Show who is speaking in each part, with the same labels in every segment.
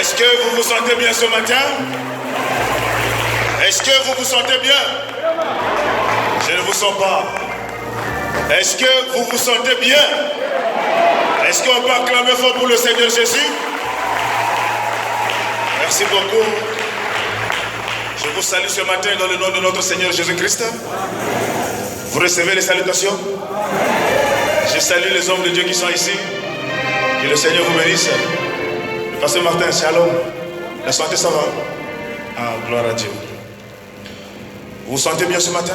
Speaker 1: Est-ce que vous vous sentez bien ce matin? Est-ce que vous vous sentez bien? Je ne vous sens pas. Est-ce que vous vous sentez bien? Est-ce qu'on peut acclamer fort pour le Seigneur Jésus? Merci beaucoup. Je vous salue ce matin dans le nom de notre Seigneur Jésus-Christ. Vous recevez les salutations. Je salue les hommes de Dieu qui sont ici. Que le Seigneur vous bénisse. Le pasteur Martin, shalom. La santé, ça va? Ah, gloire à Dieu. Vous vous sentez bien ce matin?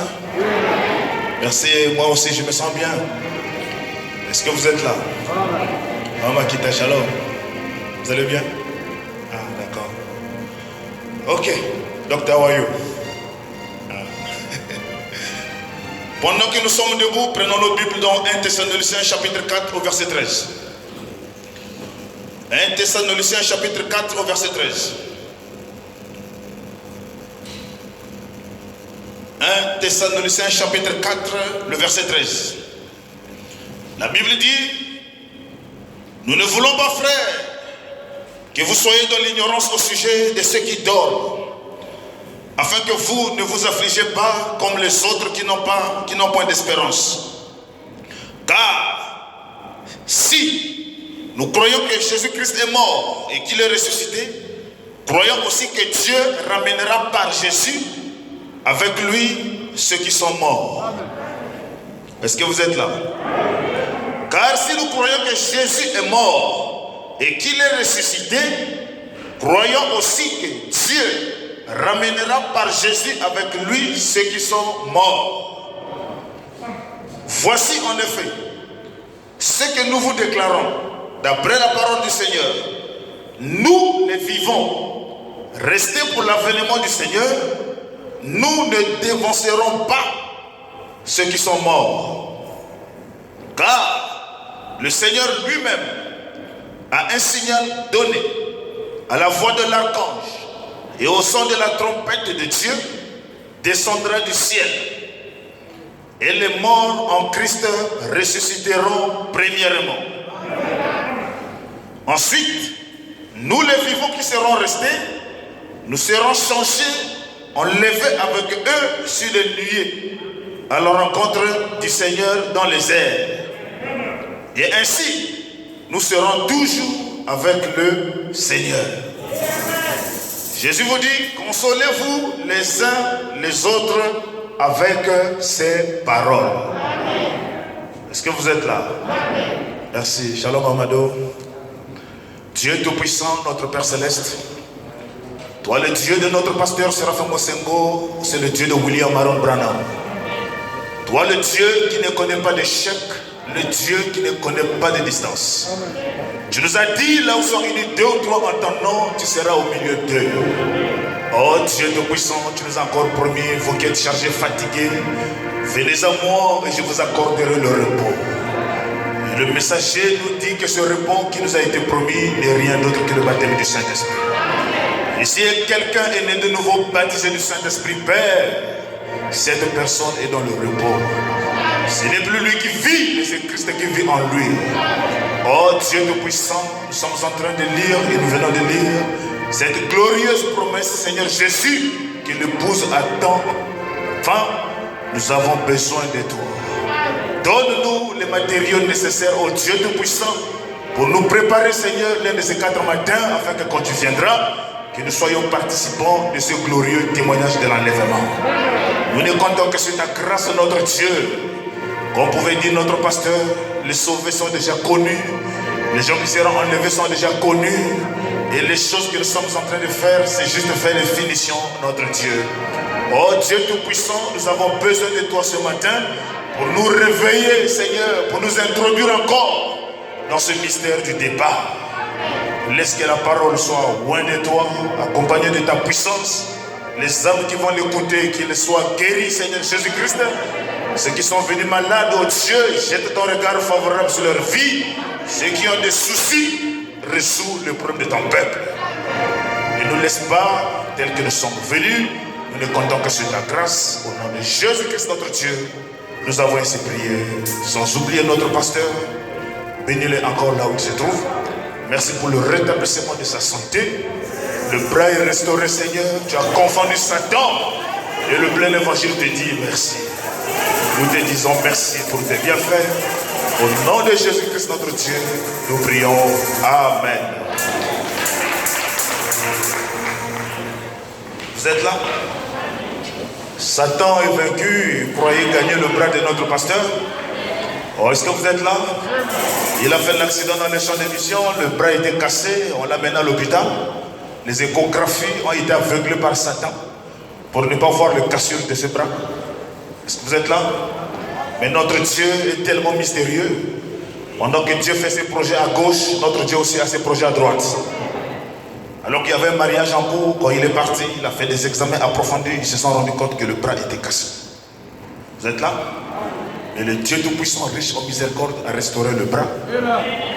Speaker 1: Merci, moi aussi je me sens bien. Est-ce que vous êtes là? Maman Kita, shalom. Vous allez bien? Ah, d'accord. Ok, Docteur, how are you? Pendant que nous sommes debout, prenons nos Bibles dans 1 Thessaloniciens chapitre 4 au verset 13. 1 Thessaloniciens chapitre 4 au verset 13. 1 Thessaloniciens chapitre 4, le verset 13. La Bible dit: nous ne voulons pas, frères, que vous soyez dans l'ignorance au sujet de ceux qui dorment, afin que vous ne vous affligez pas comme les autres qui n'ont point d'espérance. Car si nous croyons que Jésus-Christ est mort et qu'il est ressuscité, croyons aussi que Dieu ramènera par Jésus avec lui ceux qui sont morts. Est-ce que vous êtes là? Car si nous croyons que Jésus est mort et qu'il est ressuscité, croyons aussi que Dieu ramènera par Jésus avec lui ceux qui sont morts. Voici en effet ce que nous vous déclarons d'après la parole du Seigneur. Nous les vivons, restés pour l'avènement du Seigneur, nous ne dévancerons pas ceux qui sont morts. Car le Seigneur lui-même a un signal donné à la voix de l'archange et au son de la trompette de Dieu, descendra du ciel. Et les morts en Christ ressusciteront premièrement. Ensuite, nous les vivants qui serons restés, nous serons changés, enlevés avec eux sur les nuées, à la rencontre du Seigneur dans les airs. Et ainsi, nous serons toujours avec le Seigneur. Jésus vous dit: consolez-vous les uns les autres avec ces paroles. Est-ce que vous êtes là? Merci. Shalom Amado. Dieu Tout-Puissant, notre Père Céleste, toi le Dieu de notre pasteur Séraphin Mosengo, c'est le Dieu de William Aaron Branham. Toi le Dieu qui ne connaît pas d'échec, le Dieu qui ne connaît pas de distance. Tu nous as dit, là où sont unis deux ou trois en ton nom, tu seras au milieu d'eux. Oh Dieu Tout-Puissant, tu nous as encore promis, vous qui êtes chargés, fatigués, venez à moi et je vous accorderai le repos. Et le messager nous dit que ce repos qui nous a été promis n'est rien d'autre que le baptême du Saint-Esprit. Et si quelqu'un est né de nouveau, baptisé du Saint-Esprit, Père, cette personne est dans le repos. Ce n'est plus lui qui vit, mais c'est Christ qui vit en lui. Oh Dieu Tout-Puissant, nous sommes en train de lire et nous venons de lire cette glorieuse promesse, Seigneur Jésus, que l'épouse attend. Enfin, nous avons besoin de toi. Donne-nous les matériaux nécessaires, oh Dieu Tout-Puissant, pour nous préparer, Seigneur, l'un de ces 4 matins, afin que quand tu viendras, que nous soyons participants de ce glorieux témoignage de l'enlèvement. Nous ne comptons que sur ta grâce, notre Dieu. Comme pouvait dire notre pasteur, les sauvés sont déjà connus, les gens qui seront enlevés sont déjà connus, et les choses que nous sommes en train de faire, c'est juste faire les finitions, notre Dieu. Oh Dieu Tout-Puissant, nous avons besoin de toi ce matin pour nous réveiller, Seigneur, pour nous introduire encore dans ce mystère du départ. Laisse que la parole soit loin de toi, accompagnée de ta puissance. Les âmes qui vont l'écouter, qu'ils soient guéris, Seigneur Jésus-Christ. Ceux qui sont venus malades, oh Dieu, jette ton regard favorable sur leur vie. Ceux qui ont des soucis, résous le problème de ton peuple. Ne nous laisse pas tels que nous sommes venus. Nous ne comptons que sur ta grâce. Au nom de Jésus-Christ notre Dieu, nous avons ainsi prié. Sans oublier notre pasteur. Bénis-le encore là où il se trouve. Merci pour le rétablissement de sa santé. Le bras est restauré, Seigneur. Tu as confondu Satan. Et le plein évangile te dit merci. Nous te disons merci pour tes bienfaits. Au nom de Jésus-Christ notre Dieu, nous prions. Amen. Vous êtes là? Satan est vaincu. Vous croyez gagner le bras de notre pasteur? Oh, est-ce que vous êtes là? Il a fait l'accident dans les champs d'émission. Le bras a été cassé. On l'a mené à l'hôpital. Les échographies ont été aveuglées par Satan pour ne pas voir le cassure de ce bras. Est-ce que vous êtes là? Mais notre Dieu est tellement mystérieux. Pendant que Dieu fait ses projets à gauche, notre Dieu aussi a ses projets à droite. Alors qu'il y avait un mariage en cours, quand il est parti, il a fait des examens approfondis, ils se sont rendus compte que le bras était cassé. Vous êtes là? Et le Dieu Tout-Puissant, riche en miséricorde, a restauré le bras.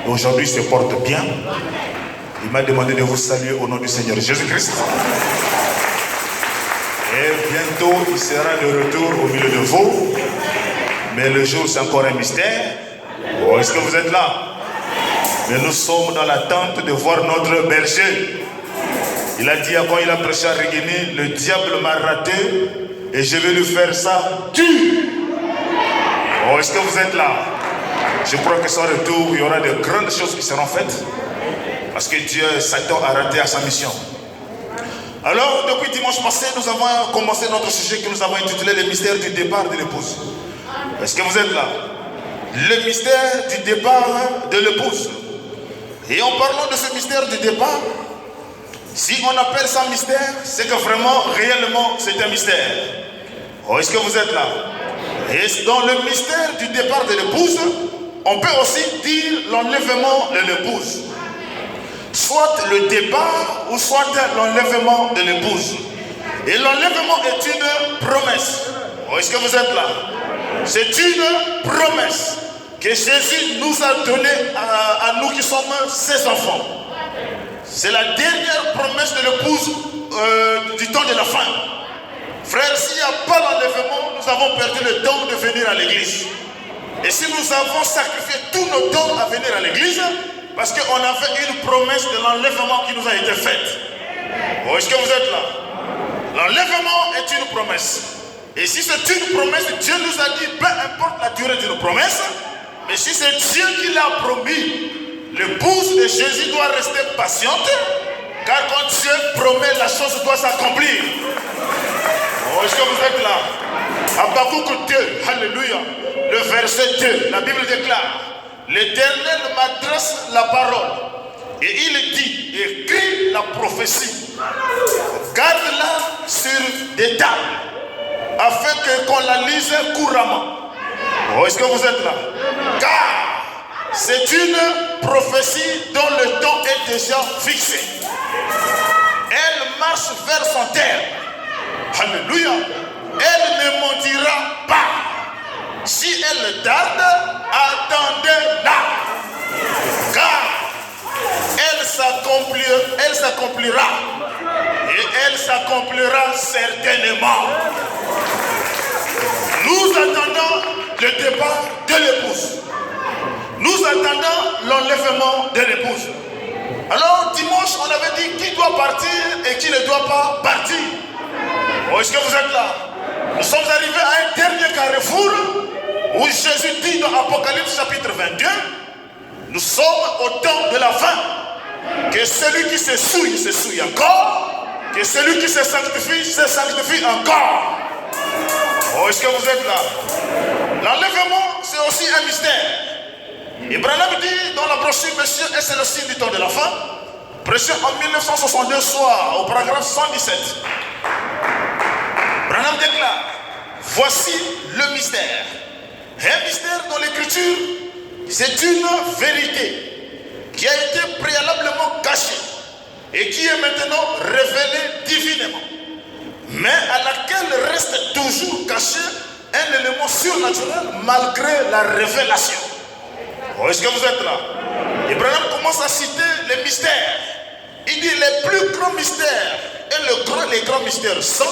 Speaker 1: Et aujourd'hui, il se porte bien. Il m'a demandé de vous saluer au nom du Seigneur Jésus-Christ. Et bientôt, il sera de retour au milieu de vous. Mais le jour, c'est encore un mystère. Oh, est-ce que vous êtes là? Mais nous sommes dans l'attente de voir notre berger. Il a dit quand il a prêché à Riguini, le diable m'a raté et je vais lui faire ça dur. Oh, est-ce que vous êtes là? Je crois que son retour, il y aura de grandes choses qui seront faites. Parce que Dieu, Satan a raté à sa mission. Alors, depuis dimanche passé, nous avons commencé notre sujet que nous avons intitulé le mystère du départ de l'épouse. Est-ce que vous êtes là? Le mystère du départ de l'épouse. Et en parlant de ce mystère du départ, si on appelle ça mystère, c'est que vraiment, réellement, c'est un mystère. Oh, est-ce que vous êtes là? Et dans le mystère du départ de l'épouse, on peut aussi dire l'enlèvement de l'épouse. Soit le départ ou soit l'enlèvement de l'épouse. Et l'enlèvement est une promesse. Oh, est-ce que vous êtes là? C'est une promesse que Jésus nous a donnée à nous qui sommes ses enfants. C'est la dernière promesse de l'épouse du temps de la fin. Frère, s'il n'y a pas l'enlèvement, nous avons perdu le temps de venir à l'église. Et si nous avons sacrifié tous nos temps à venir à l'église, parce qu'on avait une promesse de l'enlèvement qui nous a été faite. Oh, est-ce que vous êtes là? L'enlèvement est une promesse. Et si c'est une promesse, Dieu nous a dit, peu importe la durée d'une promesse, mais si c'est Dieu qui l'a promis, l'épouse de Jésus doit rester patiente, car quand Dieu promet, la chose doit s'accomplir. Oh, est-ce que vous êtes là? Habakkuk 2, alléluia, le verset 2, la Bible déclare, l'Éternel m'adresse la parole, et il dit, écris la prophétie, garde-la sur des tables, afin qu'on la lise couramment. Oh, est-ce que vous êtes là? Car c'est une prophétie dont le temps est déjà fixé. Elle marche vers son terme. Alléluia. Elle ne mentira pas. Si elle tarde, attendez-la. Car elle s'accomplira. Et elle s'accomplira certainement. Nous attendons le départ de l'épouse. Nous attendons l'enlèvement de l'épouse. Alors dimanche, on avait dit qui doit partir et qui ne doit pas partir. Oh, est-ce que vous êtes là? Nous sommes arrivés à un dernier carrefour où Jésus dit dans Apocalypse chapitre 22, nous sommes au temps de la fin. Que celui qui se souille encore. Que celui qui se sanctifie encore. Oh, est-ce que vous êtes là? L'enlèvement, c'est aussi un mystère. Et Branham dit dans la brochure, monsieur, et c'est le signe du temps de la fin, prêché en 1962 soir, au paragraphe 117. Branham déclare, voici le mystère. Un mystère dans l'écriture, c'est une vérité qui a été préalablement cachée et qui est maintenant révélée divinement, mais à laquelle reste toujours caché un élément surnaturel malgré la révélation. Oh, est-ce que vous êtes là? Abraham commence à citer les mystères. Il dit les plus grands mystères et les grands mystères sont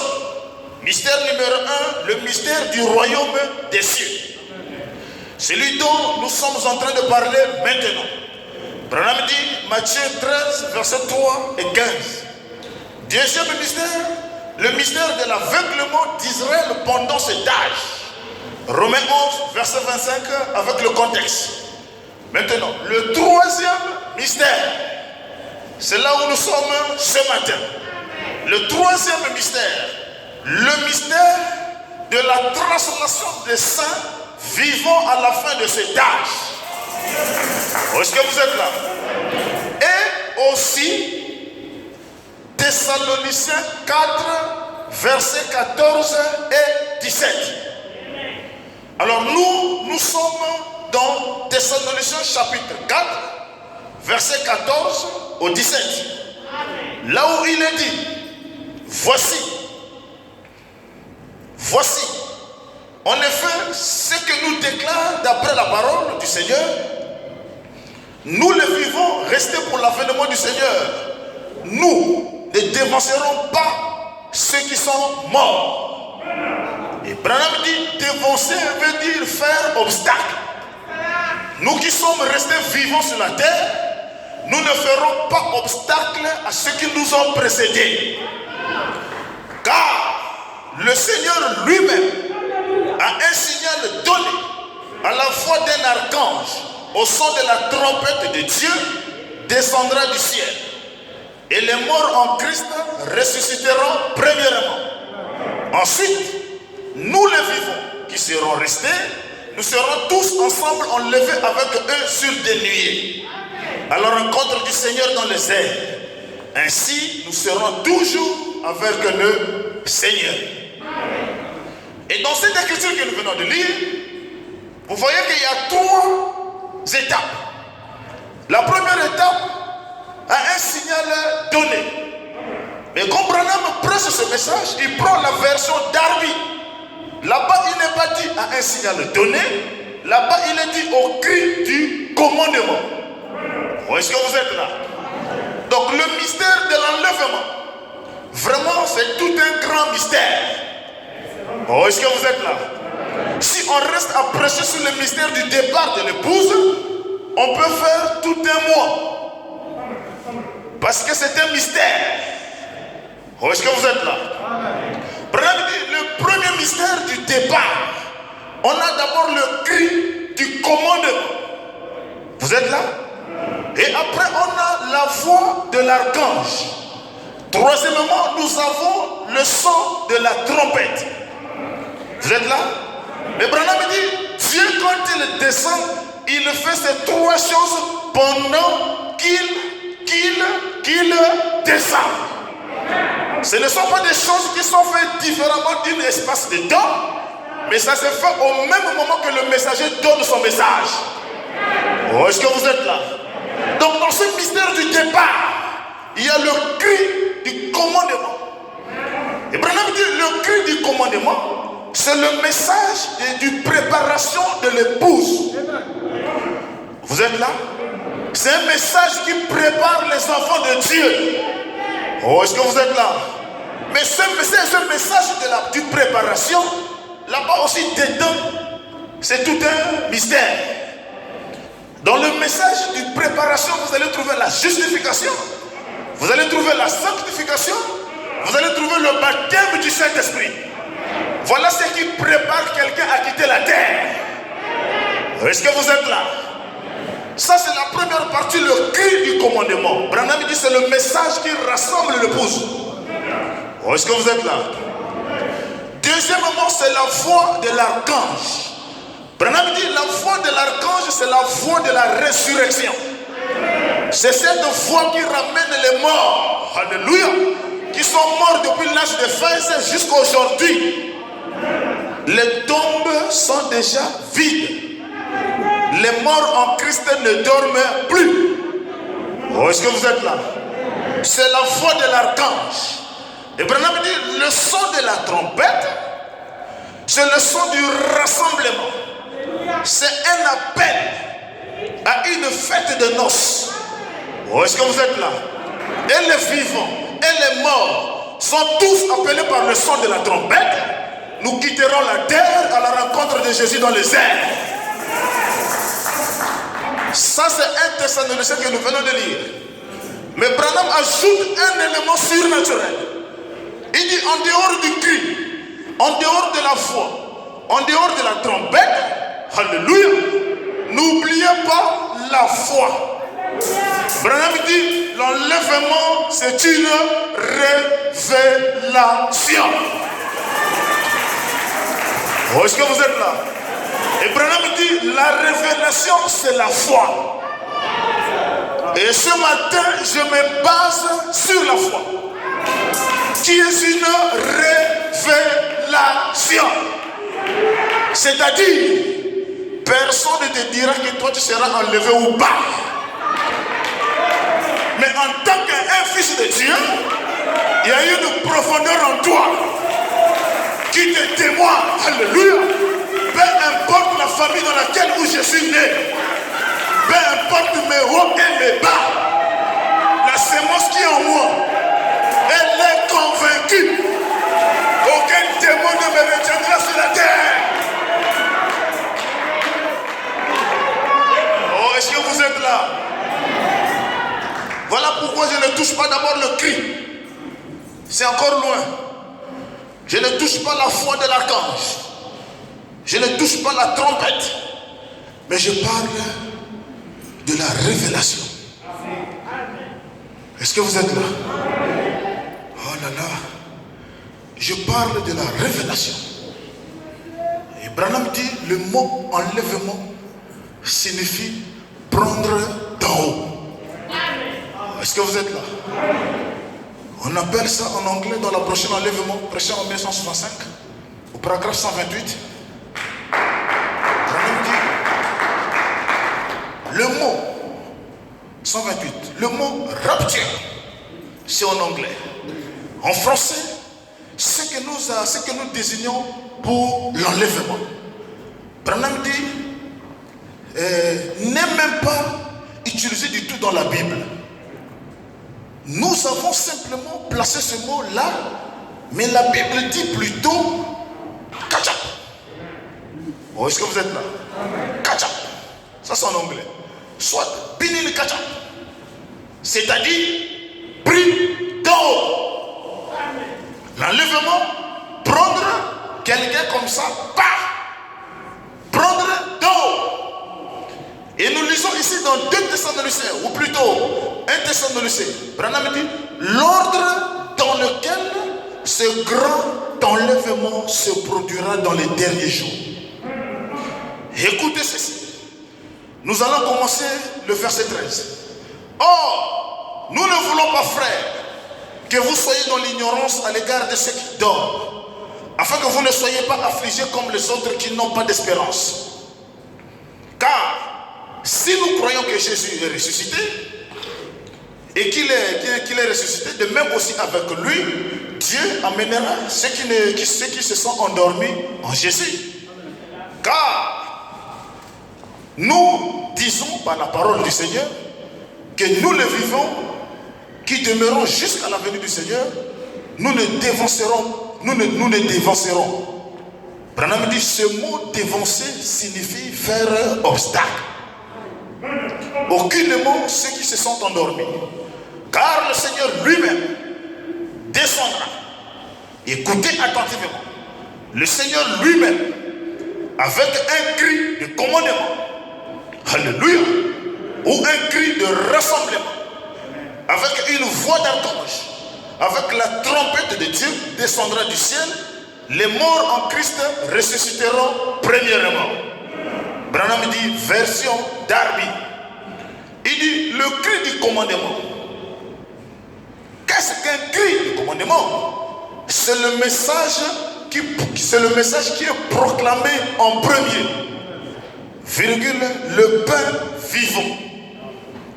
Speaker 1: mystère numéro 1, le mystère du royaume des cieux. Celui dont nous sommes en train de parler maintenant. Branham dit, Matthieu 13, versets 3 et 15. Deuxième mystère, le mystère de l'aveuglement d'Israël pendant cet âge. Romains 11, verset 25, avec le contexte. Maintenant, le troisième mystère, c'est là où nous sommes ce matin. Le troisième mystère, le mystère de la translation des saints vivant à la fin de cet âge. Est-ce que vous êtes là? Et aussi, Thessaloniciens 4, versets 14 et 17. Alors nous sommes dans Thessaloniciens chapitre 4, verset 14 au 17. Là où il est dit, voici, en effet, ce que nous déclare d'après la parole du Seigneur, nous les vivons restés pour l'avènement du Seigneur. Nous ne dévancerons pas ceux qui sont morts. Et Branham dit, dévancer veut dire faire obstacle. Nous qui sommes restés vivants sur la terre, nous ne ferons pas obstacle à ceux qui nous ont précédés. Car le Seigneur lui-même a un signal donné à la voix d'un archange, au son de la trompette de Dieu, descendra du ciel. Et les morts en Christ ressusciteront premièrement. Ensuite, nous les vivants qui serons restés, nous serons tous ensemble enlevés avec eux sur des nuées, à la rencontre du Seigneur dans les airs. Ainsi, nous serons toujours avec le Seigneur. Et dans cette écriture que nous venons de lire, vous voyez qu'il y a trois étapes. La première étape a un signal donné. Mais quand Branham prêche ce message, il prend la version Darby. Là-bas, il n'est pas dit à un signal donné. Là-bas, il est dit au cri du commandement. Est-ce que vous êtes là? Donc, le mystère de l'enlèvement, vraiment, c'est tout un grand mystère. Est-ce que vous êtes là? Si on reste à prêcher sur le mystère du départ de l'épouse, on peut faire tout un mois. Parce que c'est un mystère. Est-ce que vous êtes là? Le premier mystère du départ, on a d'abord le cri du commandement. Vous êtes là? Et après, on a la voix de l'archange. Troisièmement, nous avons le son de la trompette. Vous êtes là? Mais Branham dit, Dieu, quand il descend, il fait ces trois choses pendant qu'il descend. Ce ne sont pas des choses qui sont faites différemment d'un espace de temps, mais ça se fait au même moment que le messager donne son message. Est-ce que vous êtes là? Donc dans ce mystère du départ, il y a le cri du commandement. Et Branham dit, le cri du commandement, c'est le message de préparation de l'épouse. Vous êtes là? C'est un message qui prépare les enfants de Dieu. Est-ce que vous êtes là? Mais ce message de préparation, là-bas aussi dedans, c'est tout un mystère. Dans le message de préparation, vous allez trouver la justification, vous allez trouver la sanctification, vous allez trouver le baptême du Saint-Esprit. Voilà ce qui prépare quelqu'un à quitter la terre. Est-ce que vous êtes là? Ça, c'est la première partie, le cri du commandement. Branham dit, c'est le message qui rassemble l'épouse. Est-ce que vous êtes là? Deuxièmement, c'est la voix de l'archange. Branham dit, la voix de l'archange, c'est la voix de la résurrection. C'est cette voix qui ramène les morts, alléluia, qui sont morts depuis l'âge de Fès jusqu'à aujourd'hui. Les tombes sont déjà vides. Les morts en Christ ne dorment plus. Est-ce que vous êtes là? C'est la voix de l'archange. Et Branham dit, le son de la trompette, c'est le son du rassemblement. C'est un appel à une fête de noces. Est-ce que vous êtes là? Et les vivants et les morts sont tous appelés par le son de la trompette. Nous quitterons la terre à la rencontre de Jésus dans les airs. Ça, c'est un Thessaloniciens que nous venons de lire. Mais Branham ajoute un élément surnaturel. Il dit en dehors du cri, en dehors de la voix, en dehors de la trompette, alléluia, n'oubliez pas la foi. Branham dit l'enlèvement c'est une révélation. Oh, est-ce que vous êtes là? Et Branham dit la révélation c'est la foi. Et ce matin je me base sur la foi qui est une révélation. C'est-à-dire personne ne te dira que toi tu seras enlevé ou pas. Mais en tant qu'un fils de Dieu, il y a une profondeur en toi qui te témoigne. Alléluia. Peu importe la famille dans laquelle où je suis né, peu importe mes hauts et mes bas, la sémence qui est en moi, elle est convaincue. Aucun démon ne me retiendra sur la terre. Oh, est-ce que vous êtes là? Voilà pourquoi je ne touche pas d'abord le cri. C'est encore loin. Je ne touche pas la foi de l'archange. Je ne touche pas la trompette. Mais je parle de la révélation. Est-ce que vous êtes là? Oh là là. Je parle de la révélation. Et Branham dit le mot enlèvement signifie prendre d'en haut. Est-ce que vous êtes là? On appelle ça en anglais dans la prochaine enlèvement, prêché en 1965, au paragraphe 128. Branham dit le mot 128, le mot rapture, c'est en anglais. En français, c'est ce que nous désignons pour l'enlèvement. Branham dit n'est même pas utilisé du tout dans la Bible. Nous avons simplement placé ce mot-là, mais la Bible dit plutôt catch-up. Oh, est-ce que vous êtes là? Catch-up. Ça c'est en anglais. Soit binil catch-up. C'est-à-dire pris d'en haut. L'enlèvement, prendre quelqu'un comme ça, prendre d'en haut. Et nous lisons ici dans 2 Thessaloniciens, ou plutôt 1 Thessaloniciens. Branham dit l'ordre dans lequel ce grand enlèvement se produira dans les derniers jours. Écoutez ceci. Nous allons commencer le verset 13. Or, nous ne voulons pas, frères, que vous soyez dans l'ignorance à l'égard de ceux qui dorment, afin que vous ne soyez pas affligés comme les autres qui n'ont pas d'espérance. Car si nous croyons que Jésus est ressuscité et qu'il est ressuscité, de même aussi avec lui, Dieu amènera ceux qui se sont endormis en Jésus. Car nous disons par la parole du Seigneur que nous le vivons, qui demeurons jusqu'à la venue du Seigneur, nous ne dévancerons. Branham dit ce mot dévancer signifie faire obstacle. Aucunement ceux qui se sont endormis. Car le Seigneur lui-même descendra. Écoutez attentivement. Le Seigneur lui-même, avec un cri de commandement, alléluia, ou un cri de rassemblement, avec une voix d'archange, avec la trompette de Dieu, descendra du ciel. Les morts en Christ ressusciteront premièrement. Branham dit, version Darby. Il dit le cri du commandement. Qu'est-ce qu'un cri du commandement? C'est le message qui est proclamé en premier. Virgule, le pain vivant.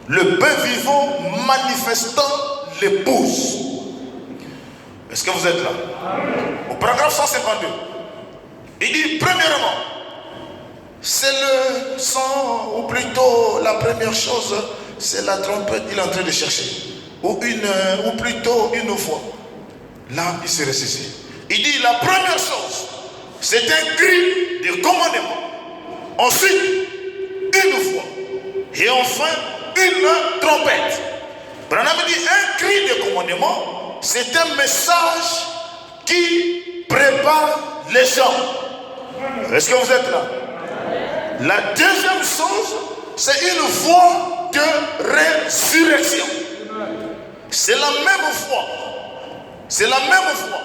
Speaker 1: Le pain vivant manifestant l'épouse. Est-ce que vous êtes là? Au paragraphe 152, il dit premièrement, c'est le sang, ou plutôt la première chose, c'est la trompette, il est en train de chercher, ou plutôt une voix. Là, il se ressaisit. Il dit la première chose, c'est un cri de commandement. Ensuite, une voix. Et enfin, une trompette. Branham dit un cri de commandement, c'est un message qui prépare les gens. Est-ce que vous êtes là? La deuxième chose, c'est une voie de résurrection. C'est la même foi. C'est la même foi.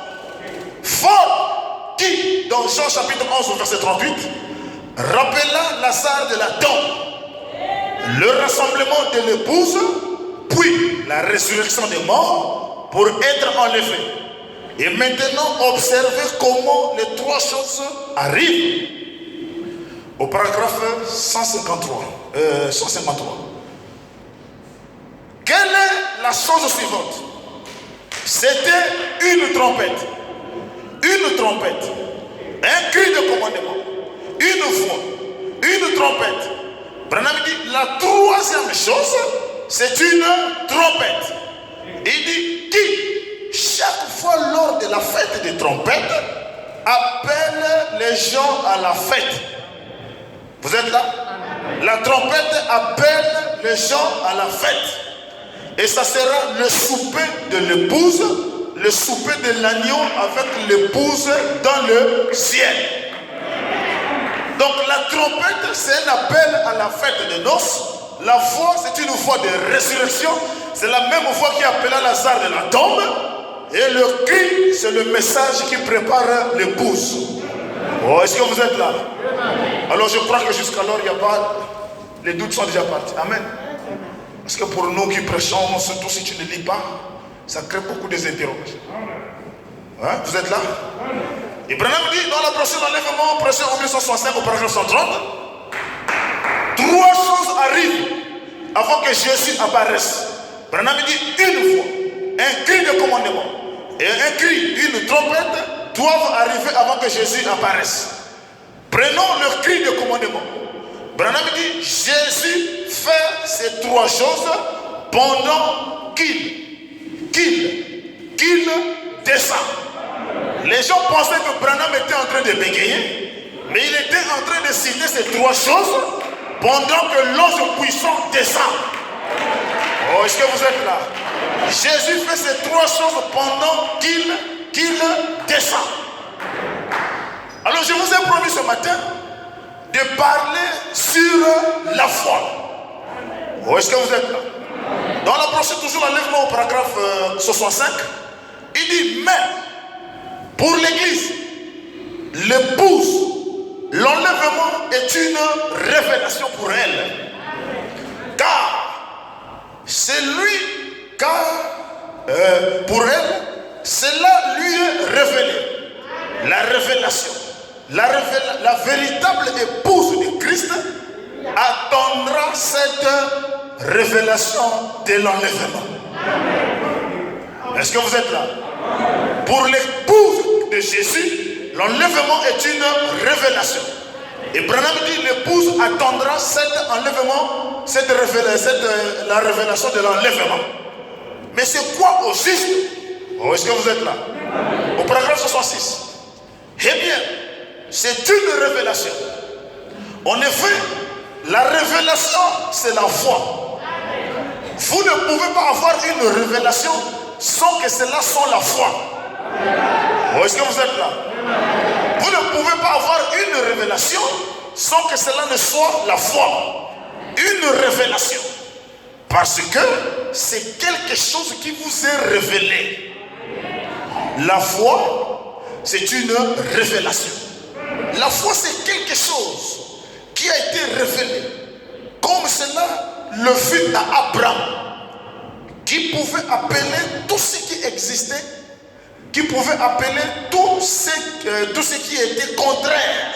Speaker 1: Foi qui, dans Jean chapitre 11, verset 38, rappela Lazare de la tombe, le rassemblement de l'épouse, puis la résurrection des morts pour être enlevé. Et maintenant, observez comment les trois choses arrivent. Au paragraphe 153. Quelle est la chose suivante? C'était une trompette. Une trompette. Un cri de commandement. Une voix. Une trompette. Branham dit la troisième chose, c'est une trompette. Il dit qui, chaque fois lors de la fête des trompettes, appelle les gens à la fête. Vous êtes là? La trompette appelle les gens à la fête. Et ça sera le souper de l'épouse, le souper de l'agneau avec l'épouse dans le ciel. Donc la trompette, c'est un appel à la fête de noces. La voix, c'est une voix de résurrection. C'est la même voix qui appela Lazare de la tombe. Et le cri, c'est le message qui prépare l'épouse. Oh, est-ce que vous êtes là? Alors je crois que jusqu'alors, il n'y a pas... Les doutes sont déjà partis. Amen. Parce que pour nous qui prêchons, surtout si tu ne lis pas, ça crée beaucoup d'interrogations. Hein? Vous êtes là? Et Branham dit, dans la prochaine enlèvement, prêché en 1965 au paragraphe 130, trois choses arrivent avant que Jésus apparaisse. Branham dit une voix, un cri de commandement et un cri, une trompette doivent arriver avant que Jésus apparaisse. Prenons le cri de commandement. Branham dit Jésus fait ces trois choses pendant qu'il descend. Les gens pensaient que Branham était en train de bégayer, mais il était en train de citer ces trois choses pendant que l'ange puissant descend. Oh, est-ce que vous êtes là? Jésus fait ces trois choses pendant qu'il descend. Alors je vous ai promis ce matin de parler sur la foi. Oh, est-ce que vous êtes là? Dans la prochaine, toujours l'enlèvement au paragraphe 65, il dit, mais pour l'église, l'épouse, l'enlèvement est une révélation pour elle. Pour elle, cela lui est révélé. La révélation. La véritable épouse de Christ attendra cette révélation de l'enlèvement. Est-ce que vous êtes là? Pour l'épouse de Jésus, l'enlèvement est une révélation. Et Branham dit l'épouse attendra cet enlèvement, la révélation de l'enlèvement. Mais c'est quoi au juste? Oh, est-ce que vous êtes là? Au paragraphe 66. Eh bien, c'est une révélation. En effet, la révélation, c'est la foi. Vous ne pouvez pas avoir une révélation sans que cela soit la foi. Oh, est-ce que vous êtes là? Vous ne pouvez pas avoir une révélation sans que cela ne soit la foi. Une révélation. Parce que c'est quelque chose qui vous est révélé. La foi, c'est une révélation. La foi, c'est quelque chose qui a été révélé. Comme cela le fut à Abraham, qui pouvait appeler tout ce qui existait, qui pouvait appeler tout ce qui était contraire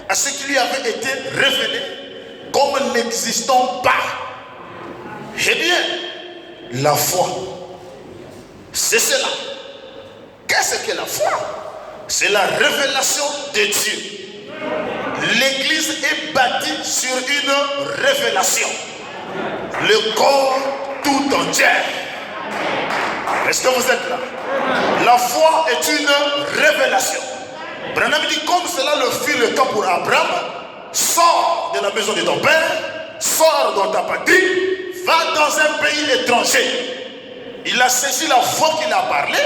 Speaker 1: à ce qui lui avait été révélé comme n'existant pas. Eh bien, la foi, c'est cela. Qu'est-ce que la foi? C'est la révélation de Dieu. L'église est bâtie sur une révélation. Le corps tout entier. Est-ce que vous êtes là? La foi est une révélation. Branham dit comme cela le fut le cas pour Abraham, sors de la maison de ton père, sors dans ta patrie, va dans un pays étranger. Il a saisi la voix qu'il a parlé,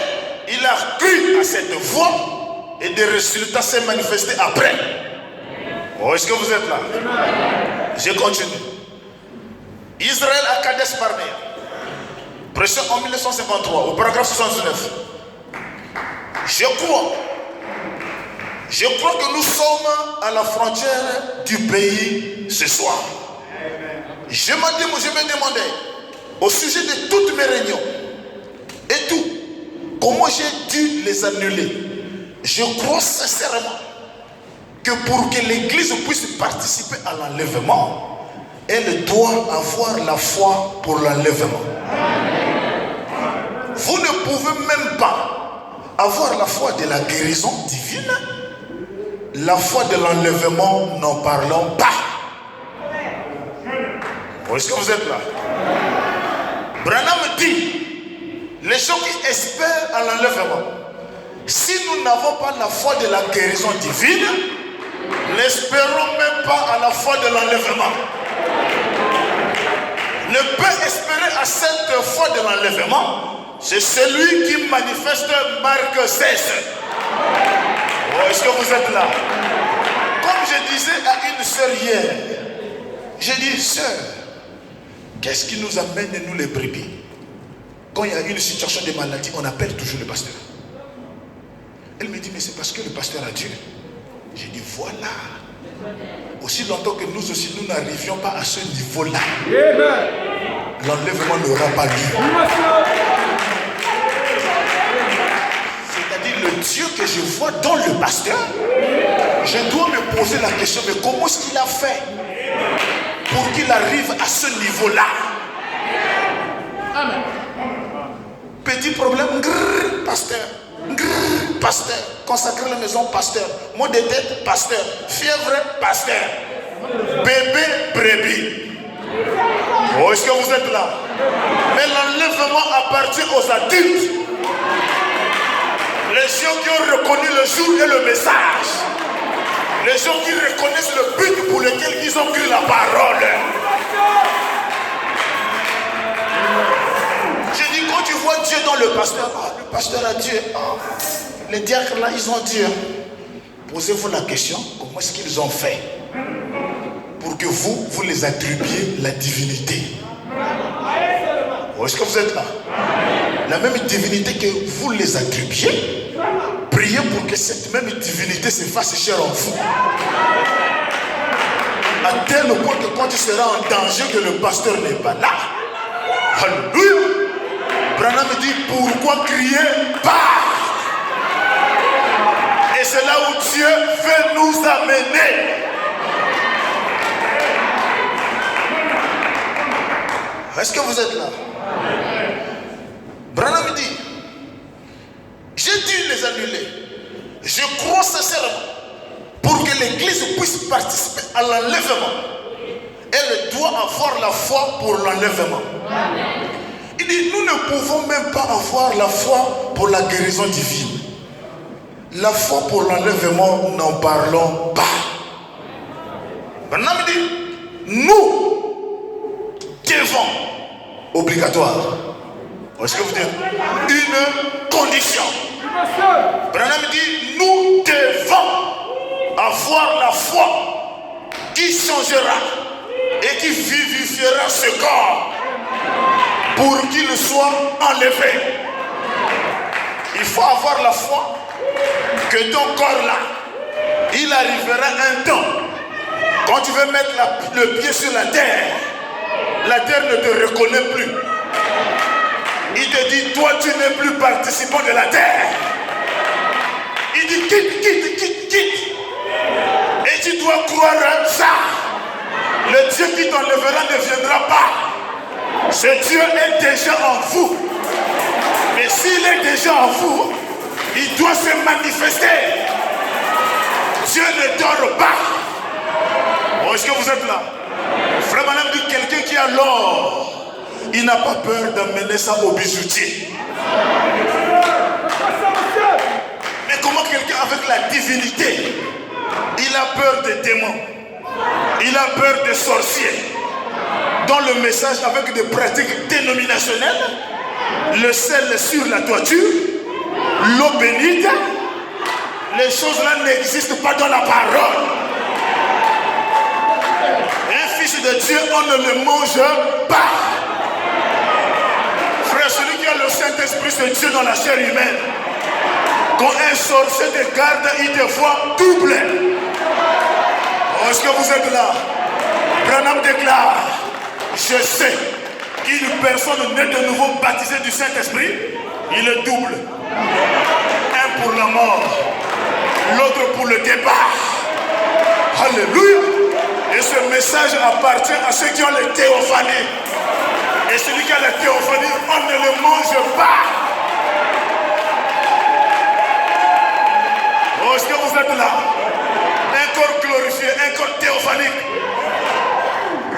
Speaker 1: il a cru à cette voix et des résultats s'est manifestés après. Oh, est-ce que vous êtes là? Je continue. Israël à Kadesh Barnea. Pression en 1953, au paragraphe 79. Je crois que nous sommes à la frontière du pays ce soir. Je me demandais au sujet de toutes mes réunions et tout, comment j'ai dû les annuler. Je crois sincèrement que pour que l'Église puisse participer à l'enlèvement, elle doit avoir la foi pour l'enlèvement. Vous ne pouvez même pas avoir la foi de la guérison divine. La foi de l'enlèvement, n'en parlons pas. Est-ce que vous êtes là? Branham dit, les gens qui espèrent à l'enlèvement, si nous n'avons pas la foi de la guérison divine, n'espérons même pas à la foi de l'enlèvement. Ne peut espérer à cette foi de l'enlèvement, c'est celui qui manifeste Marc 16. Oh, est-ce que vous êtes là? Comme je disais à une sœur hier, j'ai dit, sœur, qu'est-ce qui nous amène, nous les brebis? Quand il y a une situation de maladie, on appelle toujours le pasteur. Elle me dit, mais c'est parce que le pasteur a Dieu. J'ai dit, voilà. Aussi longtemps que nous aussi, nous n'arrivions pas à ce niveau-là, l'enlèvement n'aura pas lieu. C'est-à-dire le Dieu que je vois dans le pasteur, je dois me poser la question, mais comment est-ce qu'il a fait pour qu'il arrive à ce niveau-là? Amen. Petit problème, grrr, pasteur. Grrr, pasteur. Consacrer la maison, pasteur. Maux de tête, pasteur. Fièvre, pasteur. Bébé, brebis. Oh, est-ce que vous êtes là? Mais l'enlèvement appartient aux adultes. Les gens qui ont reconnu le jour et le message. Les gens qui reconnaissent le but pour lequel ils ont cru la parole. Je dis, quand tu vois Dieu dans le pasteur, le pasteur a Dieu. Les diacres là, ils ont Dieu. Posez-vous la question, comment est-ce qu'ils ont fait pour que vous les attribuiez la divinité? Est-ce que vous êtes là? La même divinité que vous les attribuez, priez pour que cette même divinité se fasse chère en vous. À tel point que quand tu seras en danger, que le pasteur n'est pas là. Alléluia. Branham me dit, pourquoi crier pas? Et c'est là où Dieu veut nous amener. Est-ce que vous êtes là? Branham me dit, j'ai dû les annuler. Je crois sincèrement, pour que l'Église puisse participer à l'enlèvement, elle doit avoir la foi pour l'enlèvement. Il dit, nous ne pouvons même pas avoir la foi pour la guérison divine. La foi pour l'enlèvement, n'en parlons pas. Maintenant, il dit, nous devons, obligatoire. Est-ce que vous dites une condition? Branham dit, nous devons avoir la foi qui changera et qui vivifiera ce corps pour qu'il soit enlevé. Il faut avoir la foi que ton corps là, il arrivera un temps, quand tu veux mettre le pied sur la terre ne te reconnaît plus. Il te dit, toi tu n'es plus participant de la terre. Il dit, quitte. Et tu dois croire à ça. Le Dieu qui t'enlèvera ne viendra pas. Ce Dieu est déjà en vous. Mais s'il est déjà en vous, il doit se manifester. Dieu ne dort pas. Oh, est-ce que vous êtes là? Frère Madame dit, quelqu'un qui a l'or, il n'a pas peur d'amener ça au bijoutier. Mais comment quelqu'un avec la divinité, il a peur des démons, il a peur des sorciers, dans le message avec des pratiques dénominationnelles, le sel sur la toiture, l'eau bénite. Les choses-là n'existent pas dans la parole. Un fils de Dieu, on ne le mange pas. Frère, celui qui a le Saint-Esprit, c'est Dieu dans la chair humaine. Quand un sorcier te garde, il te voit double. Oh, est-ce que vous êtes là? Branham déclare, je sais qu'une personne née de nouveau baptisée du Saint-Esprit, il est double. Un pour la mort, l'autre pour le départ. Alléluia. Et ce message appartient à ceux qui ont les théophanies. Et celui qui a la théophanie, on ne le mange pas. Oh, est-ce que vous êtes là? Un corps glorifié, un corps théophanique.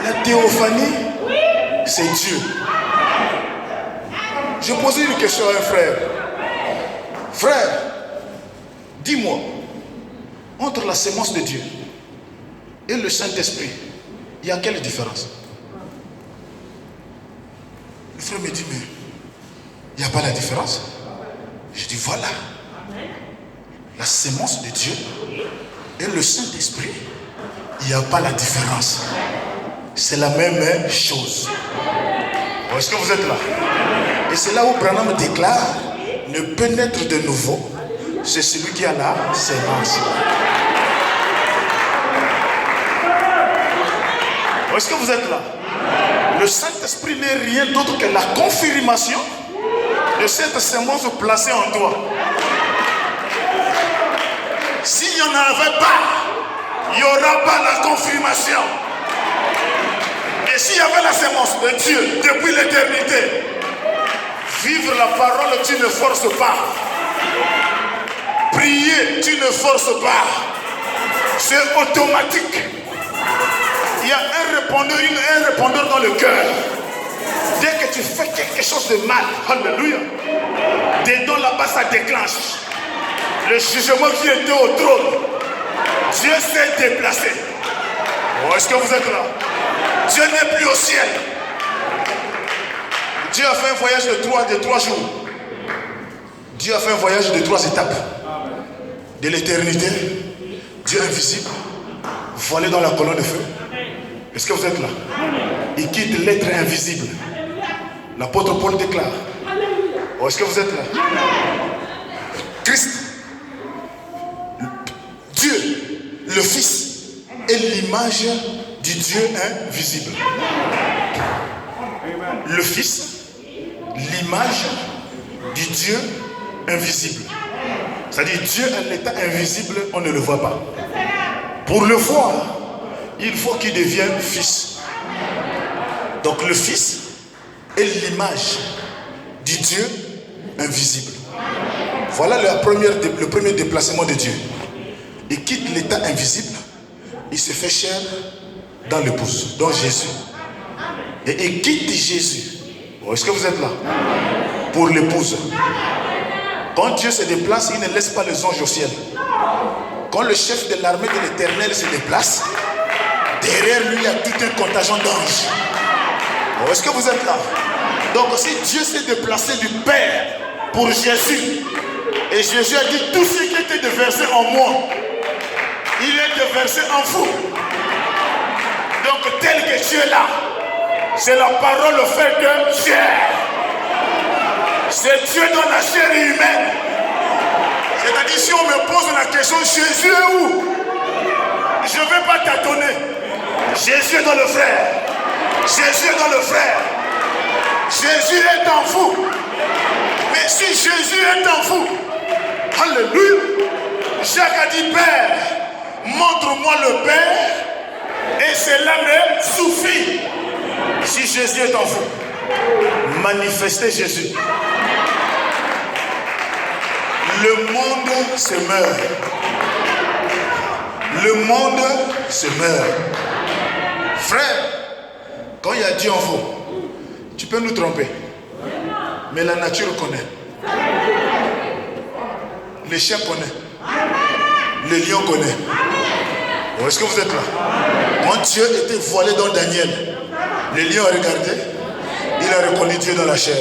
Speaker 1: La théophanie, c'est Dieu. Je posais une question à un frère. Frère, dis-moi, entre la sémence de Dieu et le Saint-Esprit, il y a quelle différence? Le frère me dit, mais il n'y a pas la différence. Je dis, voilà. La sémence de Dieu et le Saint-Esprit, il n'y a pas la différence. C'est la même chose. Est-ce que vous êtes là? Et c'est là où Branham déclare, ne peut naître de nouveau, c'est celui qui a la sémence. Est-ce que vous êtes là? Le Saint-Esprit n'est rien d'autre que la confirmation de cette sémence placée en toi. S'il n'y en avait pas, il n'y aura pas la confirmation. Et s'il y avait la sémence de Dieu depuis l'éternité, vivre la parole, tu ne forces pas. Prier, tu ne forces pas. C'est automatique. Il y a un répondeur dans le cœur. Dès que tu fais quelque chose de mal, alléluia, dedans là-bas ça déclenche. Le jugement qui était au trône, Dieu s'est déplacé. Oh, est-ce que vous êtes là? Dieu n'est plus au ciel. Dieu a fait un voyage de 3 jours. Dieu a fait un voyage de 3 étapes. De l'éternité, Dieu invisible, voilé dans la colonne de feu. Est-ce que vous êtes là? Il quitte l'être invisible. L'apôtre Paul déclare. Oh, est-ce que vous êtes là? Christ, Dieu, le Fils, est l'image du Dieu invisible. Le Fils, l'image du Dieu invisible. C'est-à-dire Dieu à l'état invisible, on ne le voit pas. Pour le voir, il faut qu'il devienne Fils. Donc le Fils est l'image du Dieu invisible. Voilà le premier déplacement de Dieu. Il quitte l'état invisible, il se fait chair dans l'épouse, dans Jésus. Et il quitte Jésus. Oh, est-ce que vous êtes là? Pour l'épouse. Quand Dieu se déplace, il ne laisse pas les anges au ciel. Quand le chef de l'armée de l'Éternel se déplace, derrière lui, il y a tout un contingent d'anges. Oh, est-ce que vous êtes là? Donc si Dieu s'est déplacé du Père pour Jésus, et Jésus a dit tout ce qui était déversé en moi, il est déversé en vous. Donc tel que tu es là, c'est la parole faite de chair. C'est Dieu dans la chair humaine. C'est-à-dire si on me pose la question, Jésus est où? Je ne vais pas tâtonner. Jésus est dans le frère. Jésus est dans le frère. Jésus est en vous. Mais si Jésus est en vous, alléluia, Jacques a dit, Père, montre-moi le Père, et cela me suffit. Si Jésus est en vous, manifestez Jésus. Le monde se meurt. Le monde se meurt. Frère, quand il y a Dieu en vous, tu peux nous tromper. Mais la nature connaît. Les chiens connaissent. Les lions connaissent. Oh, est-ce que vous êtes là? Quand Dieu était voilé dans Daniel, les lions ont regardé. Il a reconnu Dieu dans la chair.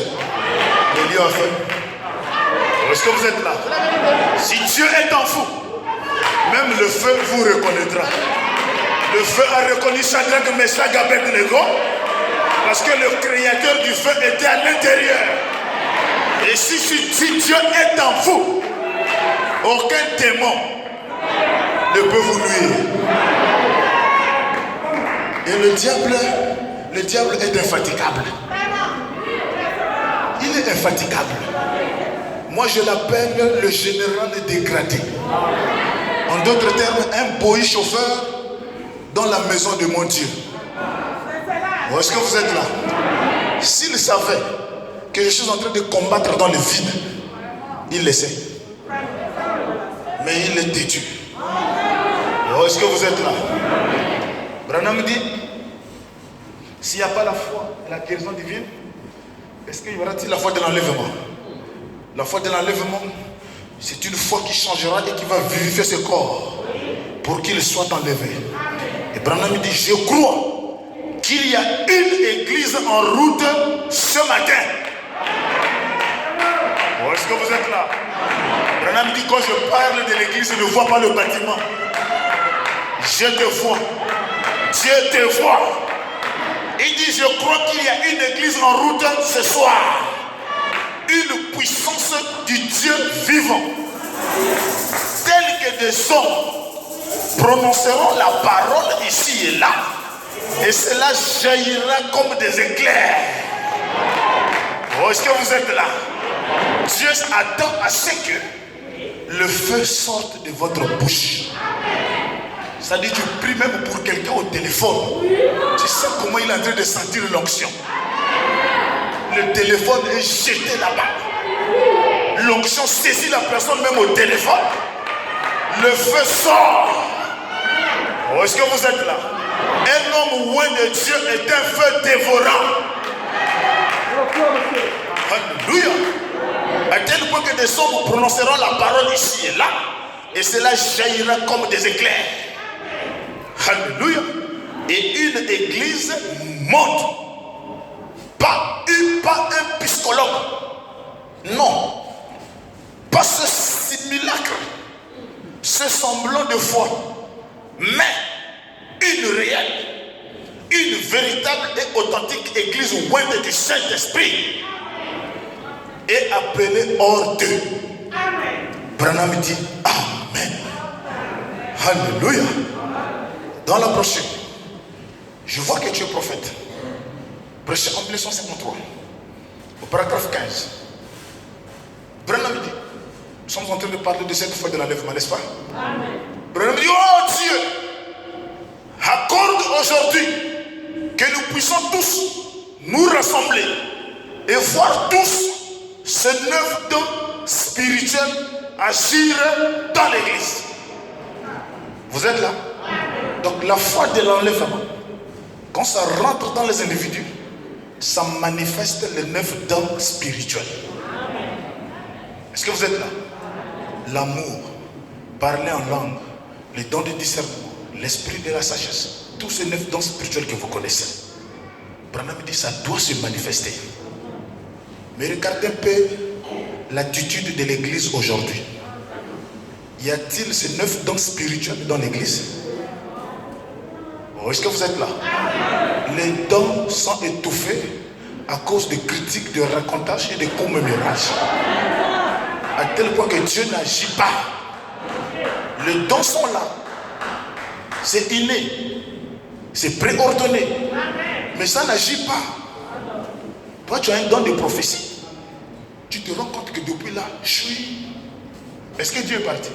Speaker 1: est lié au feu. Est-ce que vous êtes là? Si Dieu est en vous, même le feu vous reconnaîtra. Le feu a reconnu Shadrach, Meshach et Abednego parce que le créateur du feu était à l'intérieur. Et si Dieu est en vous, aucun démon ne peut vous nuire. Et le diable est infatigable. Il est infatigable. Moi je l'appelle le général dégradé. En d'autres termes, un boy chauffeur dans la maison de mon Dieu. Est-ce que vous êtes là? S'il savait que je suis en train de combattre dans le vide, il le sait. Mais il est têtu. Est-ce que vous êtes là? Branham dit, s'il n'y a pas la foi et la guérison divine, est-ce qu'il y aura-t-il la foi de l'enlèvement? La foi de l'enlèvement, c'est une foi qui changera et qui va vivifier ce corps pour qu'il soit enlevé. Et Branham dit, je crois qu'il y a une église en route ce matin. Est-ce que vous êtes là? Branham dit, quand je parle de l'église, je ne vois pas le bâtiment. Je te vois. Dieu te voit. Il dit, je crois qu'il y a une église en route ce soir. Une puissance du Dieu vivant. Telle que des hommes prononceront la parole ici et là. Et cela jaillira comme des éclairs. Est-ce que vous êtes là? Dieu attend à ce que le feu sorte de votre bouche. Ça dit, tu pries même pour quelqu'un au téléphone. Tu sais comment il est en train de sentir l'onction. Le téléphone est jeté là-bas. L'onction saisit la personne même au téléphone. Le feu sort. Est-ce que vous êtes là? Un homme loin de Dieu est un feu dévorant. Alléluia. À tel point que des hommes prononceront la parole ici et là, et cela jaillira comme des éclairs. Alléluia. Et une église monte. Pas un psychologue. Non. Pas ce simulacre. Ce semblant de foi. Mais une réelle, une véritable et authentique église ointe du Saint-Esprit est appelée hors d'eux. Branham dit Amen. Alléluia. Dans la prochaine, je vois que tu es prophète. Prêchez en 1953, au paragraphe 15. Branham dit, nous sommes en train de parler de cette foi de l'enlèvement, n'est-ce pas? Amen. Branham dit, oh Dieu, accorde aujourd'hui que nous puissions tous nous rassembler et voir tous ces 9 dons spirituels agir dans l'église. Vous êtes là? Donc la foi de l'enlèvement, quand ça rentre dans les individus, ça manifeste les 9 dons spirituels. Est-ce que vous êtes là? L'amour, parler en langue, les dons de discernement, l'esprit de la sagesse, tous ces 9 dons spirituels que vous connaissez. Branham dit ça doit se manifester. Mais regardez un peu l'attitude de l'église aujourd'hui. Y a-t-il ces 9 dons spirituels dans l'église? Est-ce que vous êtes là? Les dons sont étouffés à cause de critiques, de racontages et de commémorages. À tel point que Dieu n'agit pas. Les dons sont là. C'est inné. C'est préordonné. Mais ça n'agit pas. Toi, tu as un don de prophétie. Tu te rends compte que depuis là, je suis... Est-ce que Dieu est parti?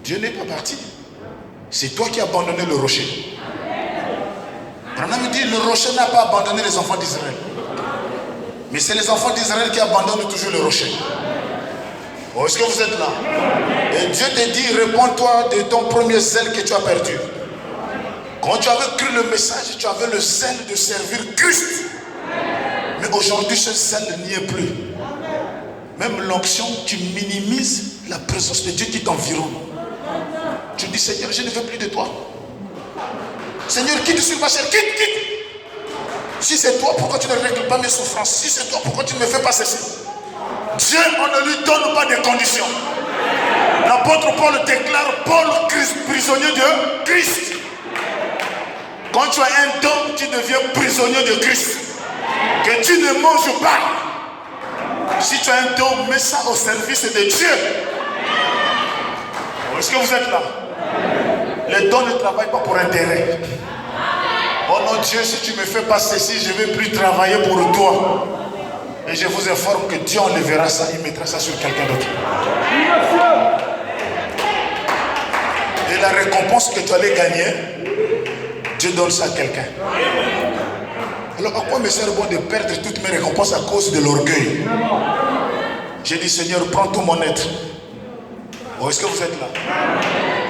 Speaker 1: Dieu n'est pas parti. C'est toi qui as abandonné le rocher. Branham dit, le rocher n'a pas abandonné les enfants d'Israël. Mais c'est les enfants d'Israël qui abandonnent toujours le rocher. Est-ce que vous êtes là? Et Dieu te dit, réponds-toi de ton premier zèle que tu as perdu. Quand tu avais cru le message, tu avais le zèle de servir Christ. Mais aujourd'hui, ce zèle n'y est plus. Même l'onction, tu minimises la présence de Dieu qui t'environne. Tu dis, Seigneur, je ne veux plus de toi. Seigneur, quitte sur ma chair, quitte. Si c'est toi, pourquoi tu ne règles pas mes souffrances? Si c'est toi, pourquoi tu ne me fais pas cesser? Dieu, on ne lui donne pas de conditions. L'apôtre Paul déclare Paul prisonnier de Christ. Quand tu as un don, tu deviens prisonnier de Christ. Que tu ne manges pas. Si tu as un don, mets ça au service de Dieu. Est-ce que vous êtes là? Les dons ne travaillent pas pour intérêt. Oh non Dieu, si tu ne me fais pas ceci, je ne vais plus travailler pour toi. Et je vous informe que Dieu enlèvera ça, il mettra ça sur quelqu'un d'autre. Et la récompense que tu allais gagner, Dieu donne ça à quelqu'un. Alors à quoi me sert bon de perdre toutes mes récompenses à cause de l'orgueil? J'ai dit Seigneur, prends tout mon être. Oh, est-ce que vous êtes là?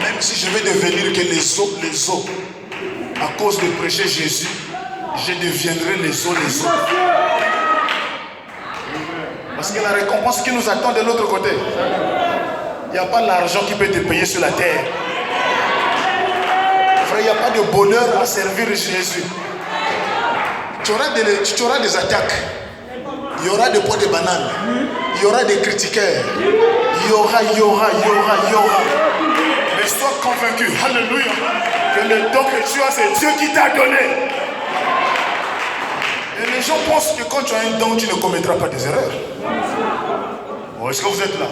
Speaker 1: Même si je vais devenir que les os, à cause de prêcher Jésus, je deviendrai les os. Parce que la récompense qui nous attend de l'autre côté, il n'y a pas l'argent qui peut te payer sur la terre. Frère, il n'y a pas de bonheur à servir Jésus. Tu auras des attaques. Il y aura des poids de bananes. Il y aura des critiqueurs. Il y aura. Mais sois convaincu, alléluia, que le don que tu as, c'est Dieu qui t'a donné. Et les gens pensent que quand tu as un don, tu ne commettras pas des erreurs. Oh, est-ce que vous êtes là?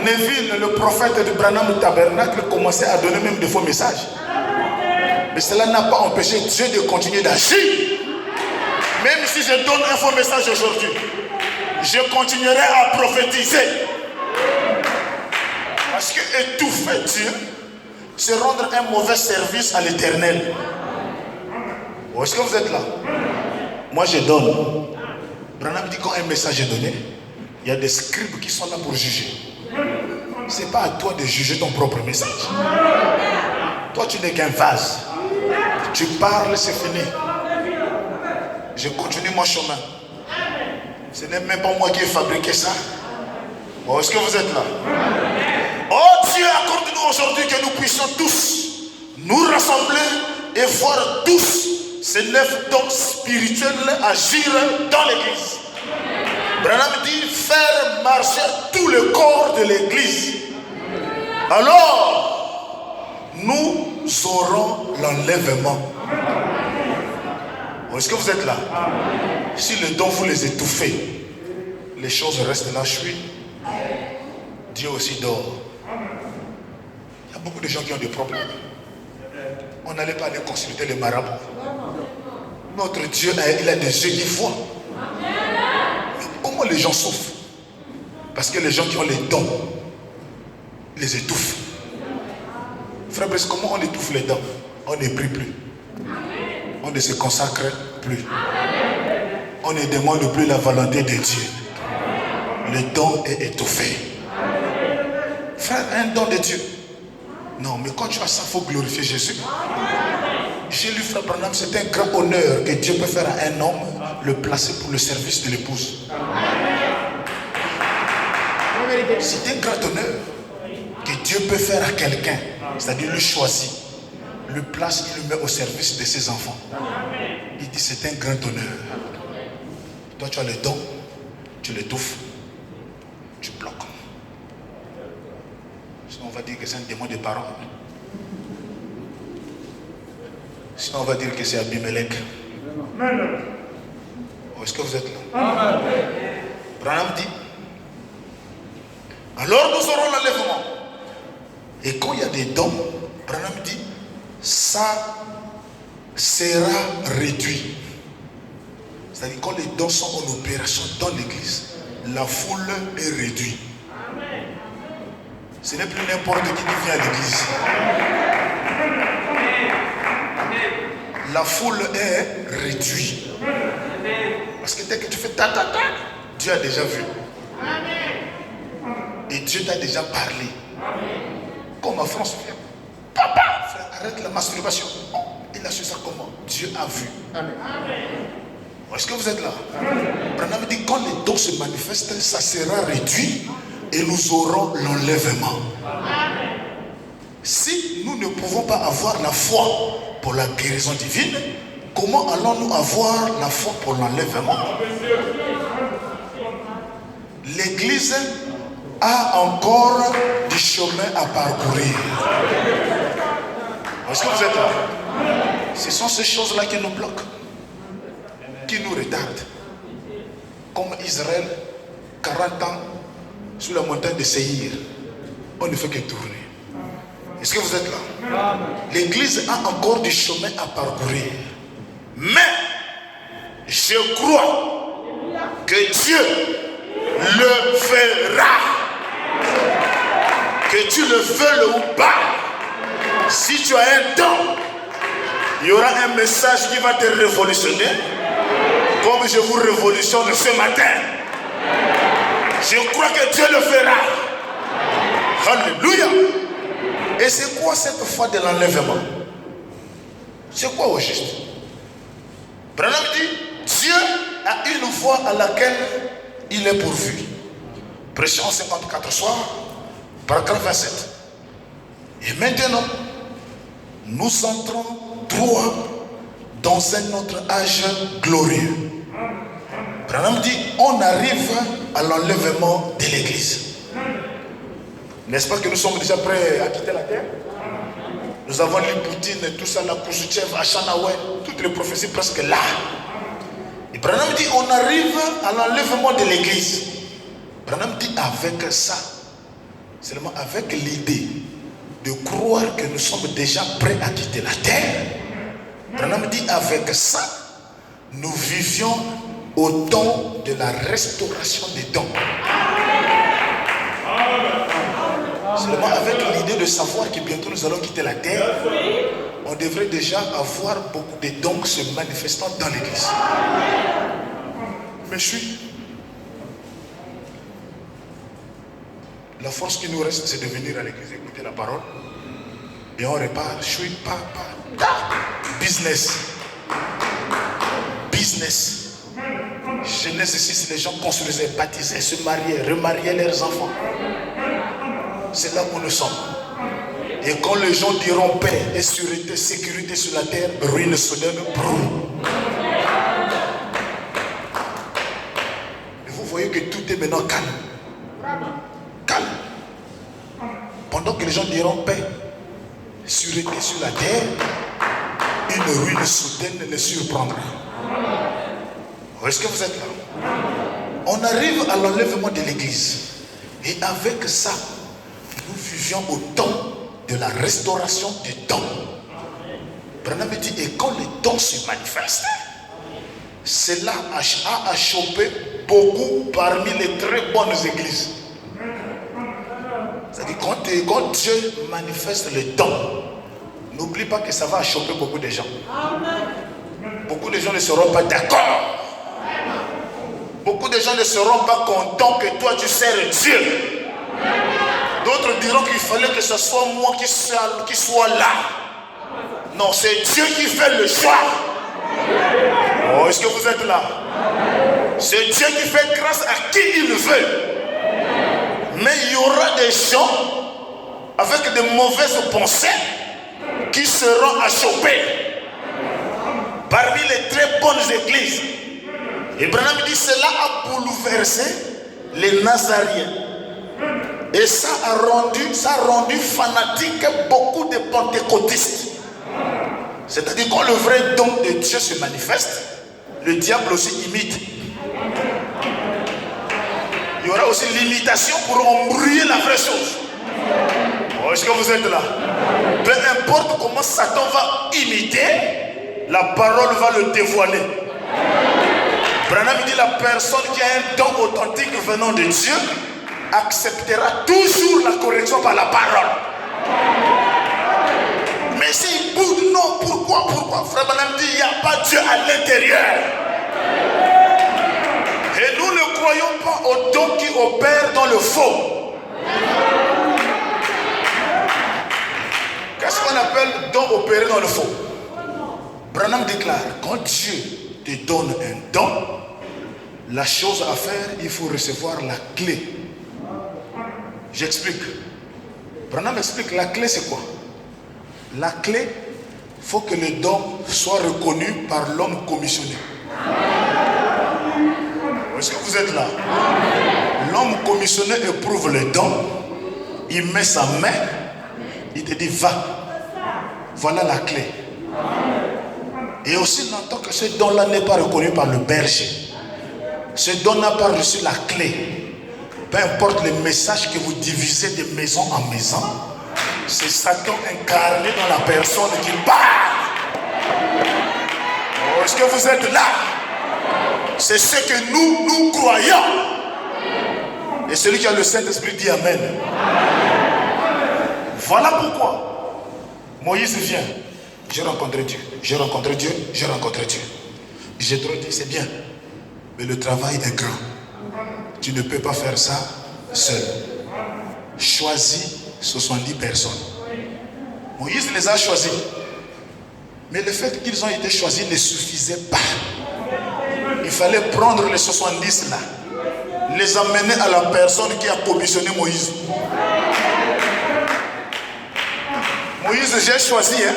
Speaker 1: Neville, le prophète de Branham Tabernacle, commençait à donner même de faux messages. Mais cela n'a pas empêché Dieu de continuer d'agir. Même si je donne un faux message aujourd'hui, je continuerai à prophétiser. Parce que étouffer Dieu, c'est rendre un mauvais service à l'Éternel. Oh, est-ce que vous êtes là? Moi je donne. Branham dit quand un message est donné, il y a des scribes qui sont là pour juger. Ce n'est pas à toi de juger ton propre message. Toi tu n'es qu'un vase. Tu parles, c'est fini. Je continue mon chemin. Ce n'est même pas moi qui ai fabriqué ça. Oh, est-ce que vous êtes là? Oh Dieu, accorde-nous aujourd'hui que nous puissions tous nous rassembler et voir tous ces 9 dons spirituels agir dans l'église. Branham dit faire marcher tout le corps de l'église. Alors, nous aurons l'enlèvement. Est-ce que vous êtes là? Si les dons vous les étouffez, les choses restent là, chuis. Dieu aussi dort. Il y a beaucoup de gens qui ont des problèmes. On n'allait pas aller consulter les marabouts. Notre Dieu, il a des yeux qui voient. Mais comment les gens souffrent? Parce que les gens qui ont les dons les étouffent. Frère Brice, comment on étouffe les dons? On ne prie plus. On ne se consacre plus. On ne demande plus la volonté de Dieu. Le don est étouffé. Frère, un don de Dieu. Non, mais quand tu as ça, il faut glorifier Jésus. J'ai lu Frère Branham, c'est un grand honneur que Dieu peut faire à un homme, le placer pour le service de l'épouse. C'est un grand honneur que Dieu peut faire à quelqu'un, c'est-à-dire le choisir, le place, il le met au service de ses enfants. Il dit c'est un grand honneur. Toi tu as le don, tu l'étouffes, tu bloques. Sinon on va dire que c'est un démon des parents. Sinon on va dire que c'est Abimelech. Oh, est-ce que vous êtes là? Branham dit, alors nous aurons l'enlèvement. Et quand il y a des dons, Branham dit, ça sera réduit. C'est-à-dire quand les dons sont en opération dans l'église, la foule est réduite. Ce n'est plus n'importe qui vient à l'église. La foule est réduite. Parce que dès que tu fais ta, Dieu a déjà vu. Et Dieu t'a déjà parlé. Comme en France, papa, frère, arrête la masturbation. Oh, il a su ça comment? Dieu a vu. Amen. Est-ce que vous êtes là? Branham dit quand les dons se manifestent, ça sera réduit et nous aurons l'enlèvement. Si nous ne pouvons pas avoir la foi pour la guérison divine, comment allons-nous avoir la foi pour l'enlèvement? l'église a encore du chemin à parcourir. Est-ce que vous êtes là? Ce sont ces choses-là qui nous bloquent, qui nous retardent. Comme Israël, 40 ans sur la montagne de Séhir, on ne fait que tourner. Est-ce que vous êtes là? L'église a encore du chemin à parcourir. Mais je crois que Dieu le fera. Que tu le veuilles ou pas, si tu as un don, il y aura un message qui va te révolutionner, comme je vous révolutionne ce matin. Je crois que Dieu le fera. Alléluia. Et c'est quoi cette foi de l'enlèvement? C'est quoi au juste? Branham dit, Dieu a une foi à laquelle il est pourvu. Pression 54 soirs, paragraphe 27. Et maintenant, nous entrons droit dans un autre âge glorieux. Branham dit, on arrive à l'enlèvement de l'église. N'est-ce pas que nous sommes déjà prêts à quitter la terre? Nous avons lu Poutine, tout ça, la Kouzouchev, Achanaoué, toutes les prophéties presque là. Et Branham dit, on arrive à l'enlèvement de l'église. Branham dit, avec ça, seulement avec l'idée de croire que nous sommes déjà prêts à quitter la terre. Branham dit, avec ça, nous vivions au temps de la restauration des dons. Seulement avec l'idée de savoir que bientôt nous allons quitter la terre, on devrait déjà avoir beaucoup de dons se manifestant dans l'église. Mais la force qui nous reste, c'est de venir à l'église, écouter la parole, et on repart. Business. Genèse 6, les gens construisaient, baptisaient, se mariaient, remariaient leurs enfants. C'est là où nous sommes. Et quand les gens diront paix et sûreté, sécurité sur la terre, ruine soudaine brûle. Et vous voyez que tout est maintenant calme. Calme. Pendant que les gens diront paix, sûreté sur la terre, une ruine soudaine les surprendra. Est-ce que vous êtes là? On arrive à l'enlèvement de l'église. Et avec ça, nous vivions au temps de la restauration des dons. Branham dit, et quand les dons se manifestent, cela a achoppé beaucoup parmi les très bonnes églises. C'est-à-dire quand Dieu manifeste les dons, n'oublie pas que ça va achoper beaucoup de gens. Beaucoup de gens ne seront pas d'accord. Beaucoup de gens ne seront pas contents que toi tu sers Dieu. D'autres diront qu'il fallait que ce soit moi qui soit là. Non, c'est Dieu qui fait le choix. Oh, est-ce que vous êtes là? C'est Dieu qui fait grâce à qui il veut. Mais il y aura des gens avec de mauvaises pensées qui seront achoppés parmi les très bonnes églises. Et Branham dit, cela a bouleversé les Nazariens. Et ça a rendu fanatique beaucoup de pentecôtistes. C'est-à-dire quand le vrai don de Dieu se manifeste, le diable aussi imite. Il y aura aussi l'imitation pour embrouiller la vraie chose. Oh, est-ce que vous êtes là? Peu importe comment Satan va imiter, la parole va le dévoiler. Branham dit, la personne qui a un don authentique venant de Dieu acceptera toujours la correction par la parole. Mais s'il boude, non, pourquoi? Frère Branham dit, il n'y a pas Dieu à l'intérieur. Et nous ne croyons pas aux dons qui opèrent dans le faux. Qu'est-ce qu'on appelle don opérer dans le faux? Branham déclare, quand Dieu te donne un don, la chose à faire, il faut recevoir la clé. J'explique. Branham explique, la clé c'est quoi? La clé, il faut que le don soit reconnu par l'homme commissionné. Est-ce que vous êtes là? L'homme commissionné éprouve les dons. Il met sa main. Il te dit, va. Voilà la clé. Et aussi longtemps que ce don-là n'est pas reconnu par le berger, ce don n'a pas reçu la clé, peu importe les messages que vous divisez de maison en maison, c'est Satan incarné dans la personne qui parle. Oh, est-ce que vous êtes là? C'est ce que nous croyons. Et celui qui a le Saint-Esprit dit Amen. Voilà pourquoi Moïse vient. J'ai rencontré Dieu, j'ai rencontré Dieu, j'ai rencontré Dieu. J'ai trop dit, c'est bien, mais le travail est grand. Tu ne peux pas faire ça seul. Choisis 70 personnes. Moïse les a choisis. Mais le fait qu'ils ont été choisis ne suffisait pas. Il fallait prendre les 70 là, les amener à la personne qui a commissionné Moïse. Moïse, j'ai choisi, hein.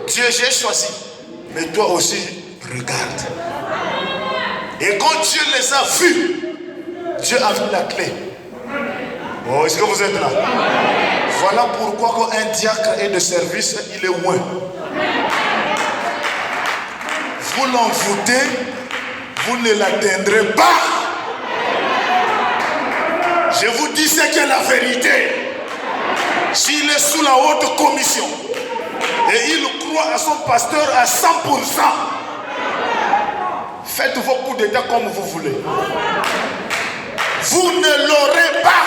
Speaker 1: Dieu, j'ai choisi. Mais toi aussi, regarde. Et quand Dieu les a vus, Dieu a vu la clé. Oh, est-ce que vous êtes là? Voilà pourquoi quand un diacre est de service, il est loin. Vous l'envoûtez, vous ne l'atteindrez pas. Je vous dis ce qu'est la vérité. S'il est sous la haute commission et il croit à son pasteur à 100%, faites vos coups d'état comme vous voulez. Vous ne l'aurez pas.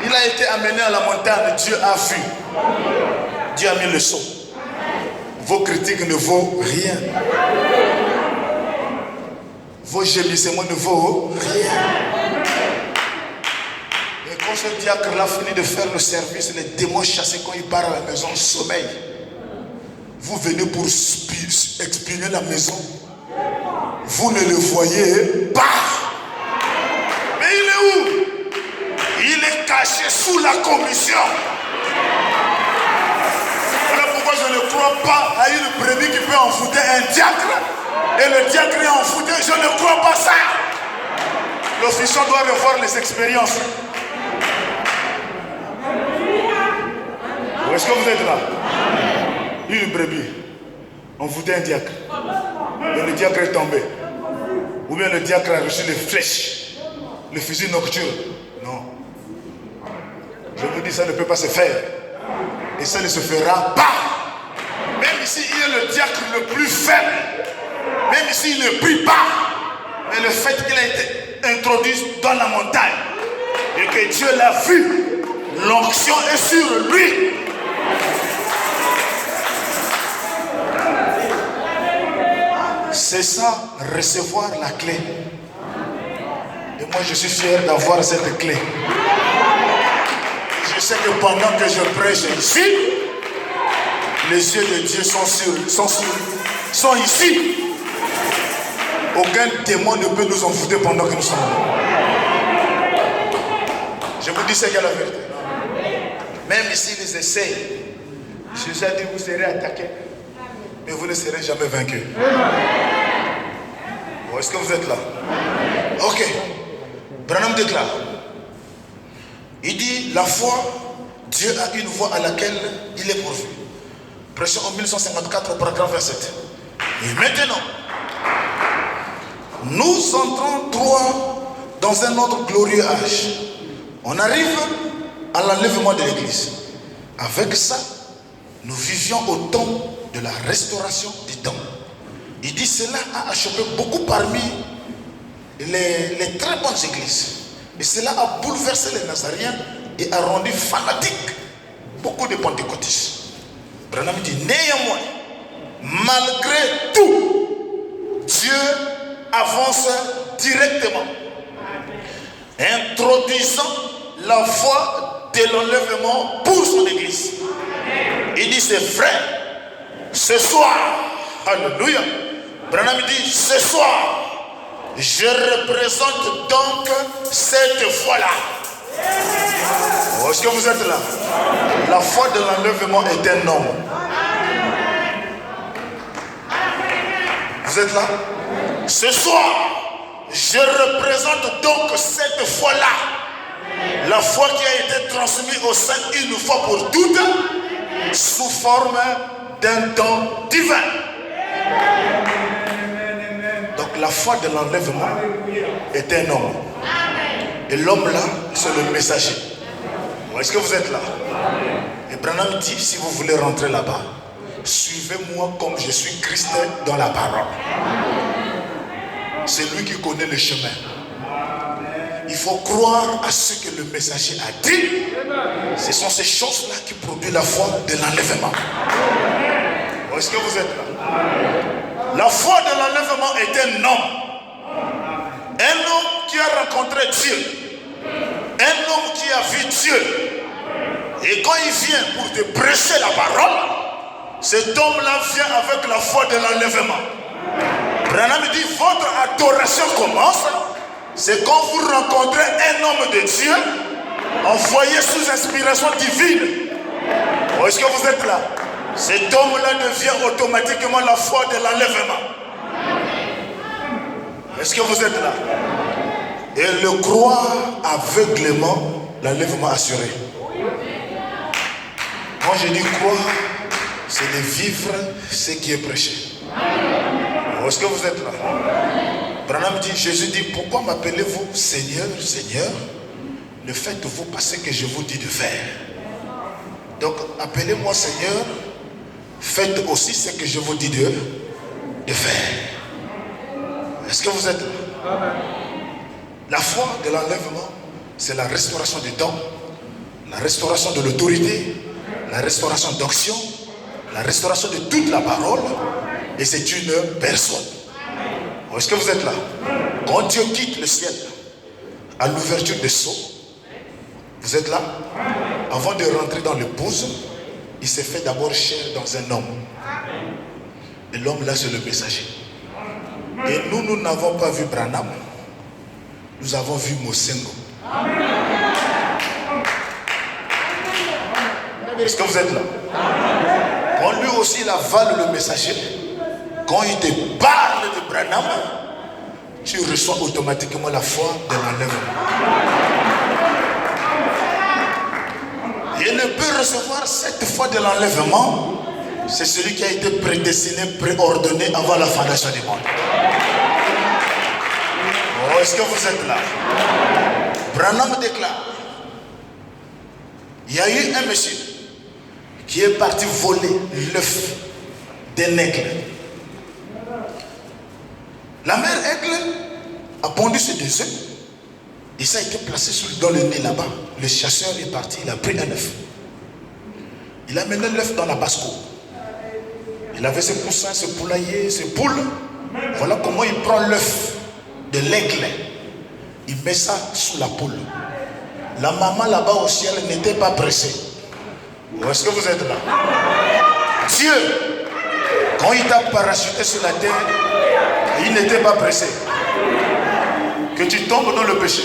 Speaker 1: Il a été amené à la montagne, Dieu a vu. Dieu a mis le son. Vos critiques ne vaut rien. Vos gémissements ne vaut rien. Et quand ce diacre-là finit de faire le service, les démons chassés, quand il part à la maison, sommeil. Vous venez pour expirer la maison. Vous ne le voyez pas. Mais il est où? Il est caché sous la commission. Voilà pourquoi je ne crois pas à une brebis qui peut envoûter un diacre. Et le diacre est envoûté. Je ne crois pas ça. L'officiant doit revoir les expériences. Où est-ce que vous êtes là? Une brebis envoûté un diacre. Et le diacre est tombé. Ou bien le diacre a reçu les flèches, le fusil nocturne. Non. Je vous dis, ça ne peut pas se faire. Et ça ne se fera pas. Même ici, il est le diacre le plus faible. Même ici, il ne prie pas. Mais le fait qu'il a été introduit dans la montagne et que Dieu l'a vu, l'onction est sur lui. C'est ça, recevoir la clé. Et moi, je suis fier d'avoir cette clé. Je sais que pendant que je prêche ici, les yeux de Dieu sont ici. Aucun démon ne peut nous envoûter pendant que nous sommes là. Je vous dis ce qu'est la vérité. Même ici, ils essayent. Jésus a dit, vous serez attaqués, mais vous ne serez jamais vaincus. Bon, est-ce que vous êtes là? Ok. Branham déclare. Il dit, la foi, Dieu a une voie à laquelle il est pourvu. Prêchons en 1954 au paragraphe 27. Et maintenant, nous entrons droit dans un autre glorieux âge. On arrive à l'enlèvement de l'Église. Avec ça, nous vivions au temps de la restauration du temps. Il dit cela a achoppé beaucoup parmi les très bonnes églises. Et cela a bouleversé les Nazariens et a rendu fanatiques beaucoup de pentecôtistes. Branham dit néanmoins, malgré tout, Dieu avance directement, introduisant la voie de l'enlèvement pour son église. Il dit c'est vrai, ce soir, alléluia, Branham dit ce soir, je représente donc cette foi-là. Oh, est-ce que vous êtes là? La foi de l'enlèvement est un homme. Vous êtes là? Ce soir, Je représente donc cette foi-là. La foi qui a été transmise au sein une fois pour toutes, sous forme d'un don divin. Donc la foi de l'enlèvement est un homme. Et l'homme là, c'est le messager. Est-ce que vous êtes là? Et Branham dit, si vous voulez rentrer là-bas, suivez-moi comme je suis Christ dans la parole. C'est lui qui connaît le chemin. Il faut croire à ce que le messager a dit. Ce sont ces choses-là qui produisent la foi de l'enlèvement. Est-ce que vous êtes là? La foi de l'enlèvement est un homme. Un homme qui a rencontré Dieu. Un homme qui a vu Dieu. Et quand il vient pour te prêcher la parole, cet homme-là vient avec la foi de l'enlèvement. Branham dit, votre adoration commence, c'est quand vous rencontrez un homme de Dieu, envoyé sous inspiration divine. Est-ce que vous êtes là? Cet homme-là devient automatiquement la foi de l'enlèvement. Est-ce que vous êtes là? Et le croire aveuglément, l'enlèvement assuré. Quand je dis croire, c'est de vivre ce qui est prêché. Est-ce que vous êtes là? Branham dit, Jésus dit, pourquoi m'appelez-vous Seigneur, Seigneur? Ne faites-vous pas ce que je vous dis de faire. Donc, appelez-moi Seigneur, faites aussi ce que je vous dis de faire. Est-ce que vous êtes là? La foi de l'enlèvement, c'est la restauration des dons, la restauration de l'autorité, la restauration d'action, la restauration de toute la parole, et c'est une personne. Est-ce que vous êtes là? Quand Dieu quitte le ciel, à l'ouverture des sceaux, vous êtes là? Avant de rentrer dans l'épouse, il s'est fait d'abord chair dans un homme. Et l'homme là, c'est le messager. Et nous n'avons pas vu Branham, nous avons vu Mosengo. Est-ce que vous êtes là? Quand lui aussi il avale le messager, quand il te parle de Branham, tu reçois automatiquement la foi de l'enlèvement. Il ne peut recevoir cette foi de l'enlèvement, c'est celui qui a été prédestiné, préordonné avant la fondation du monde. Oh, est-ce que vous êtes là? Branham déclare, il y a eu un monsieur qui est parti voler l'œuf d'un aigle. La mère aigle a pondu ses deux œufs et ça a été placé dans le nez là-bas. Le chasseur est parti, il a pris un œuf. Il a mené l'œuf dans la basse-cour. Il avait ses poussins, ses poulaillers, ses poules. Voilà comment il prend l'œuf de l'aigle. Il met ça sous la poule. La maman là-bas au ciel n'était pas pressée. Où est-ce que vous êtes là? Dieu, quand il t'a parachuté sur la terre, il n'était pas pressé. Que tu tombes dans le péché,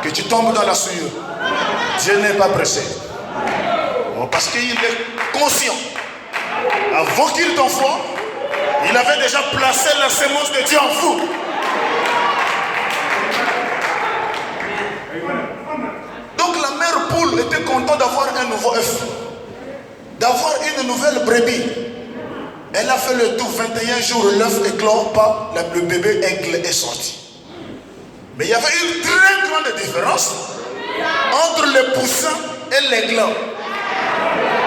Speaker 1: que tu tombes dans la souillure, Dieu n'est pas pressé. Parce qu'il est conscient. Avant qu'il t'envoie, il avait déjà placé la sémence de Dieu en vous. Donc la mère poule était contente d'avoir un nouveau œuf, d'avoir une nouvelle brebis. Elle a fait le tout, 21 jours, l'œuf éclore pas, le bébé aigle est sorti. Mais il y avait une très grande différence entre le poussin et l'aiglon.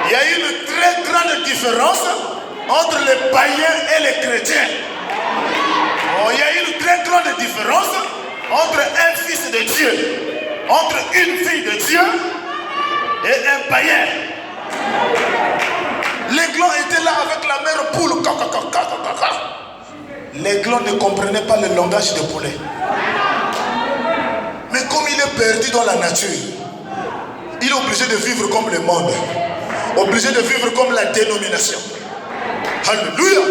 Speaker 1: Il y a une très grande différence entre les païens et les chrétiens. Il y a une très grande différence entre un fils de Dieu, entre une fille de Dieu et un païen. L'aiglon était là avec la mère poule. L'aiglon ne comprenait pas le langage de poulet. Mais comme il est perdu dans la nature, il est obligé de vivre comme le monde, obligé de vivre comme la dénomination. Alléluia.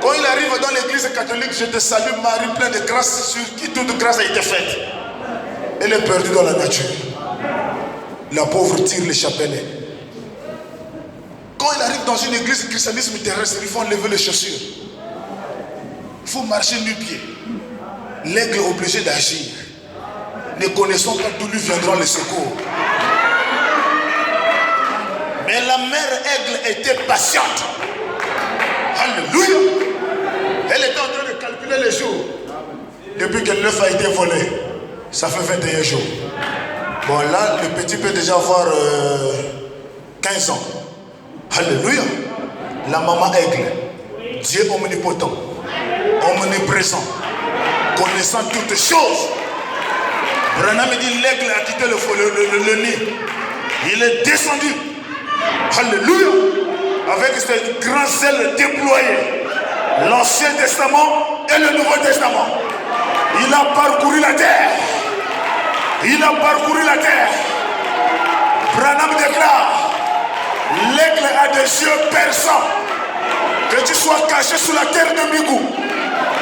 Speaker 1: Quand il arrive dans l'église catholique, je te salue Marie, pleine de grâce, sur qui toute grâce a été faite. Elle est perdue dans la nature. La pauvre tire les chapelets. Quand il arrive dans une église de christianisme terrestre, il faut enlever les chaussures. Il faut marcher nu-pied. l'aigle est obligé d'agir. Ne connaissons pas d'où lui viendra le secours. Mais la mère aigle était patiente. Alléluia. Elle était en train de calculer les jours. Depuis que l'œuf a été volé, ça fait 21 jours. Bon, là, le petit peut déjà avoir 15 ans. Alléluia. La maman aigle, Dieu omnipotent, omniprésent, connaissant toutes choses. Branham dit l'aigle a quitté le nid. Il est descendu. Alléluia. Avec ses grands ailes déployées. L'Ancien Testament et le Nouveau Testament. Il a parcouru la terre. Il a parcouru la terre. Branham déclare, l'aigle a des yeux perçants. Que tu sois caché sous la terre de Migou,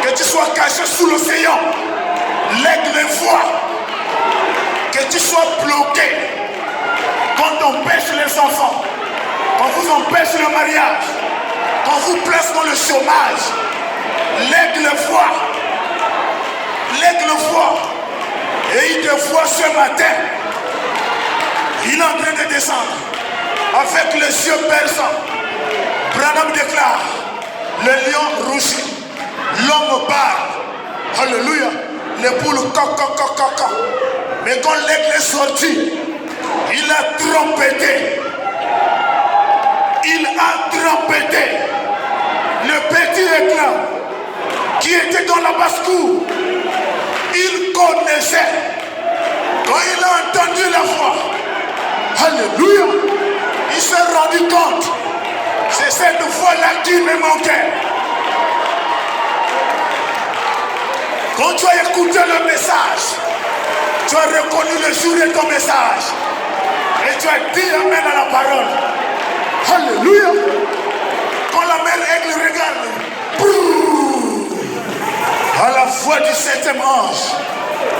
Speaker 1: que tu sois caché sous l'océan, l'aigle voit. Que tu sois bloqué quand on pêche les enfants, quand vous empêche le mariage, quand vous place dans le chômage, l'aigle voit. L'aigle voit. Et il te voit ce matin. Il est en train de descendre avec les yeux perçants. Branham déclare, le lion rougit, l'homme parle. Alléluia. Les poules coq. Mais quand l'aigle est sorti, il a trompetté. Il a trompetté. Le petit éclat qui était dans la basse-cour, il connaissait. Quand il a entendu la voix, alléluia, il s'est rendu compte. C'est cette voix-là qui me manquait. Quand tu as écouté le message, tu as reconnu le jour de ton message. Et tu as dit amen à la parole. Alléluia. Quand la mère aigle regarde, brrr, à la voix du septième ange,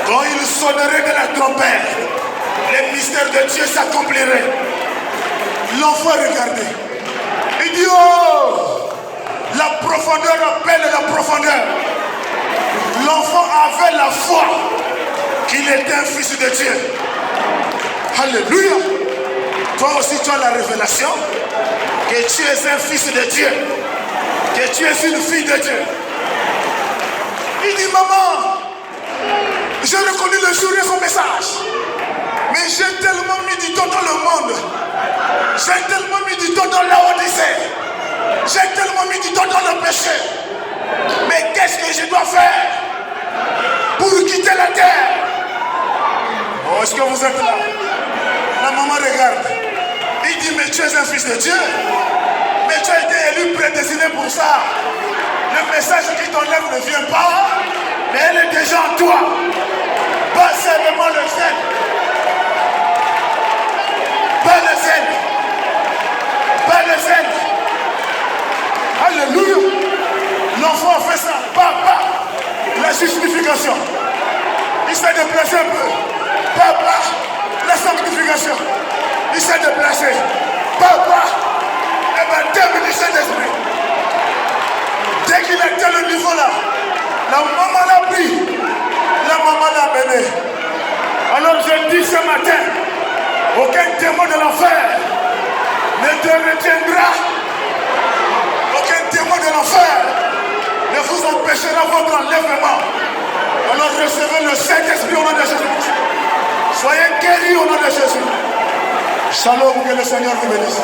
Speaker 1: quand il sonnerait de la trompette, les mystères de Dieu s'accompliraient. L'enfant regardait. Il dit, oh, la profondeur appelle la profondeur. L'enfant avait la foi qu'il était un fils de Dieu. Alléluia. Toi aussi tu as la révélation que tu es un fils de Dieu, que tu es une fille de Dieu. Il dit, maman, j'ai reconnu le jour de son message, mais j'ai tellement mis du temps dans le monde, j'ai tellement mis du temps dans la Odyssée, j'ai tellement mis du temps dans le péché. Mais qu'est-ce que je dois faire pour quitter la terre? Oh, est-ce que vous êtes là? La maman regarde. Il dit, mais tu es un fils de Dieu. Mais tu as été élu, prédestiné pour ça. Le message qui t'enlève ne vient pas, mais elle est déjà en toi. Pas seulement le zèle. Pas le zèle. Pas le zèle. Alléluia. L'enfant fait ça. Papa. La justification. Il s'est déplacé un peu. Papa. La sanctification. Il s'est déplacé. Papa. Et baptême du Saint-Esprit. Dès qu'il était le niveau là, la maman l'a pris. La maman l'a amené. Alors je dis ce matin, aucun démon de l'enfer ne te retiendra. Aucun démon de l'enfer ne vous empêchera votre enlèvement. Alors recevez le Saint-Esprit au nom de Jésus. Soyez guéris au nom de Jésus. Shalom, que le Seigneur vous bénisse.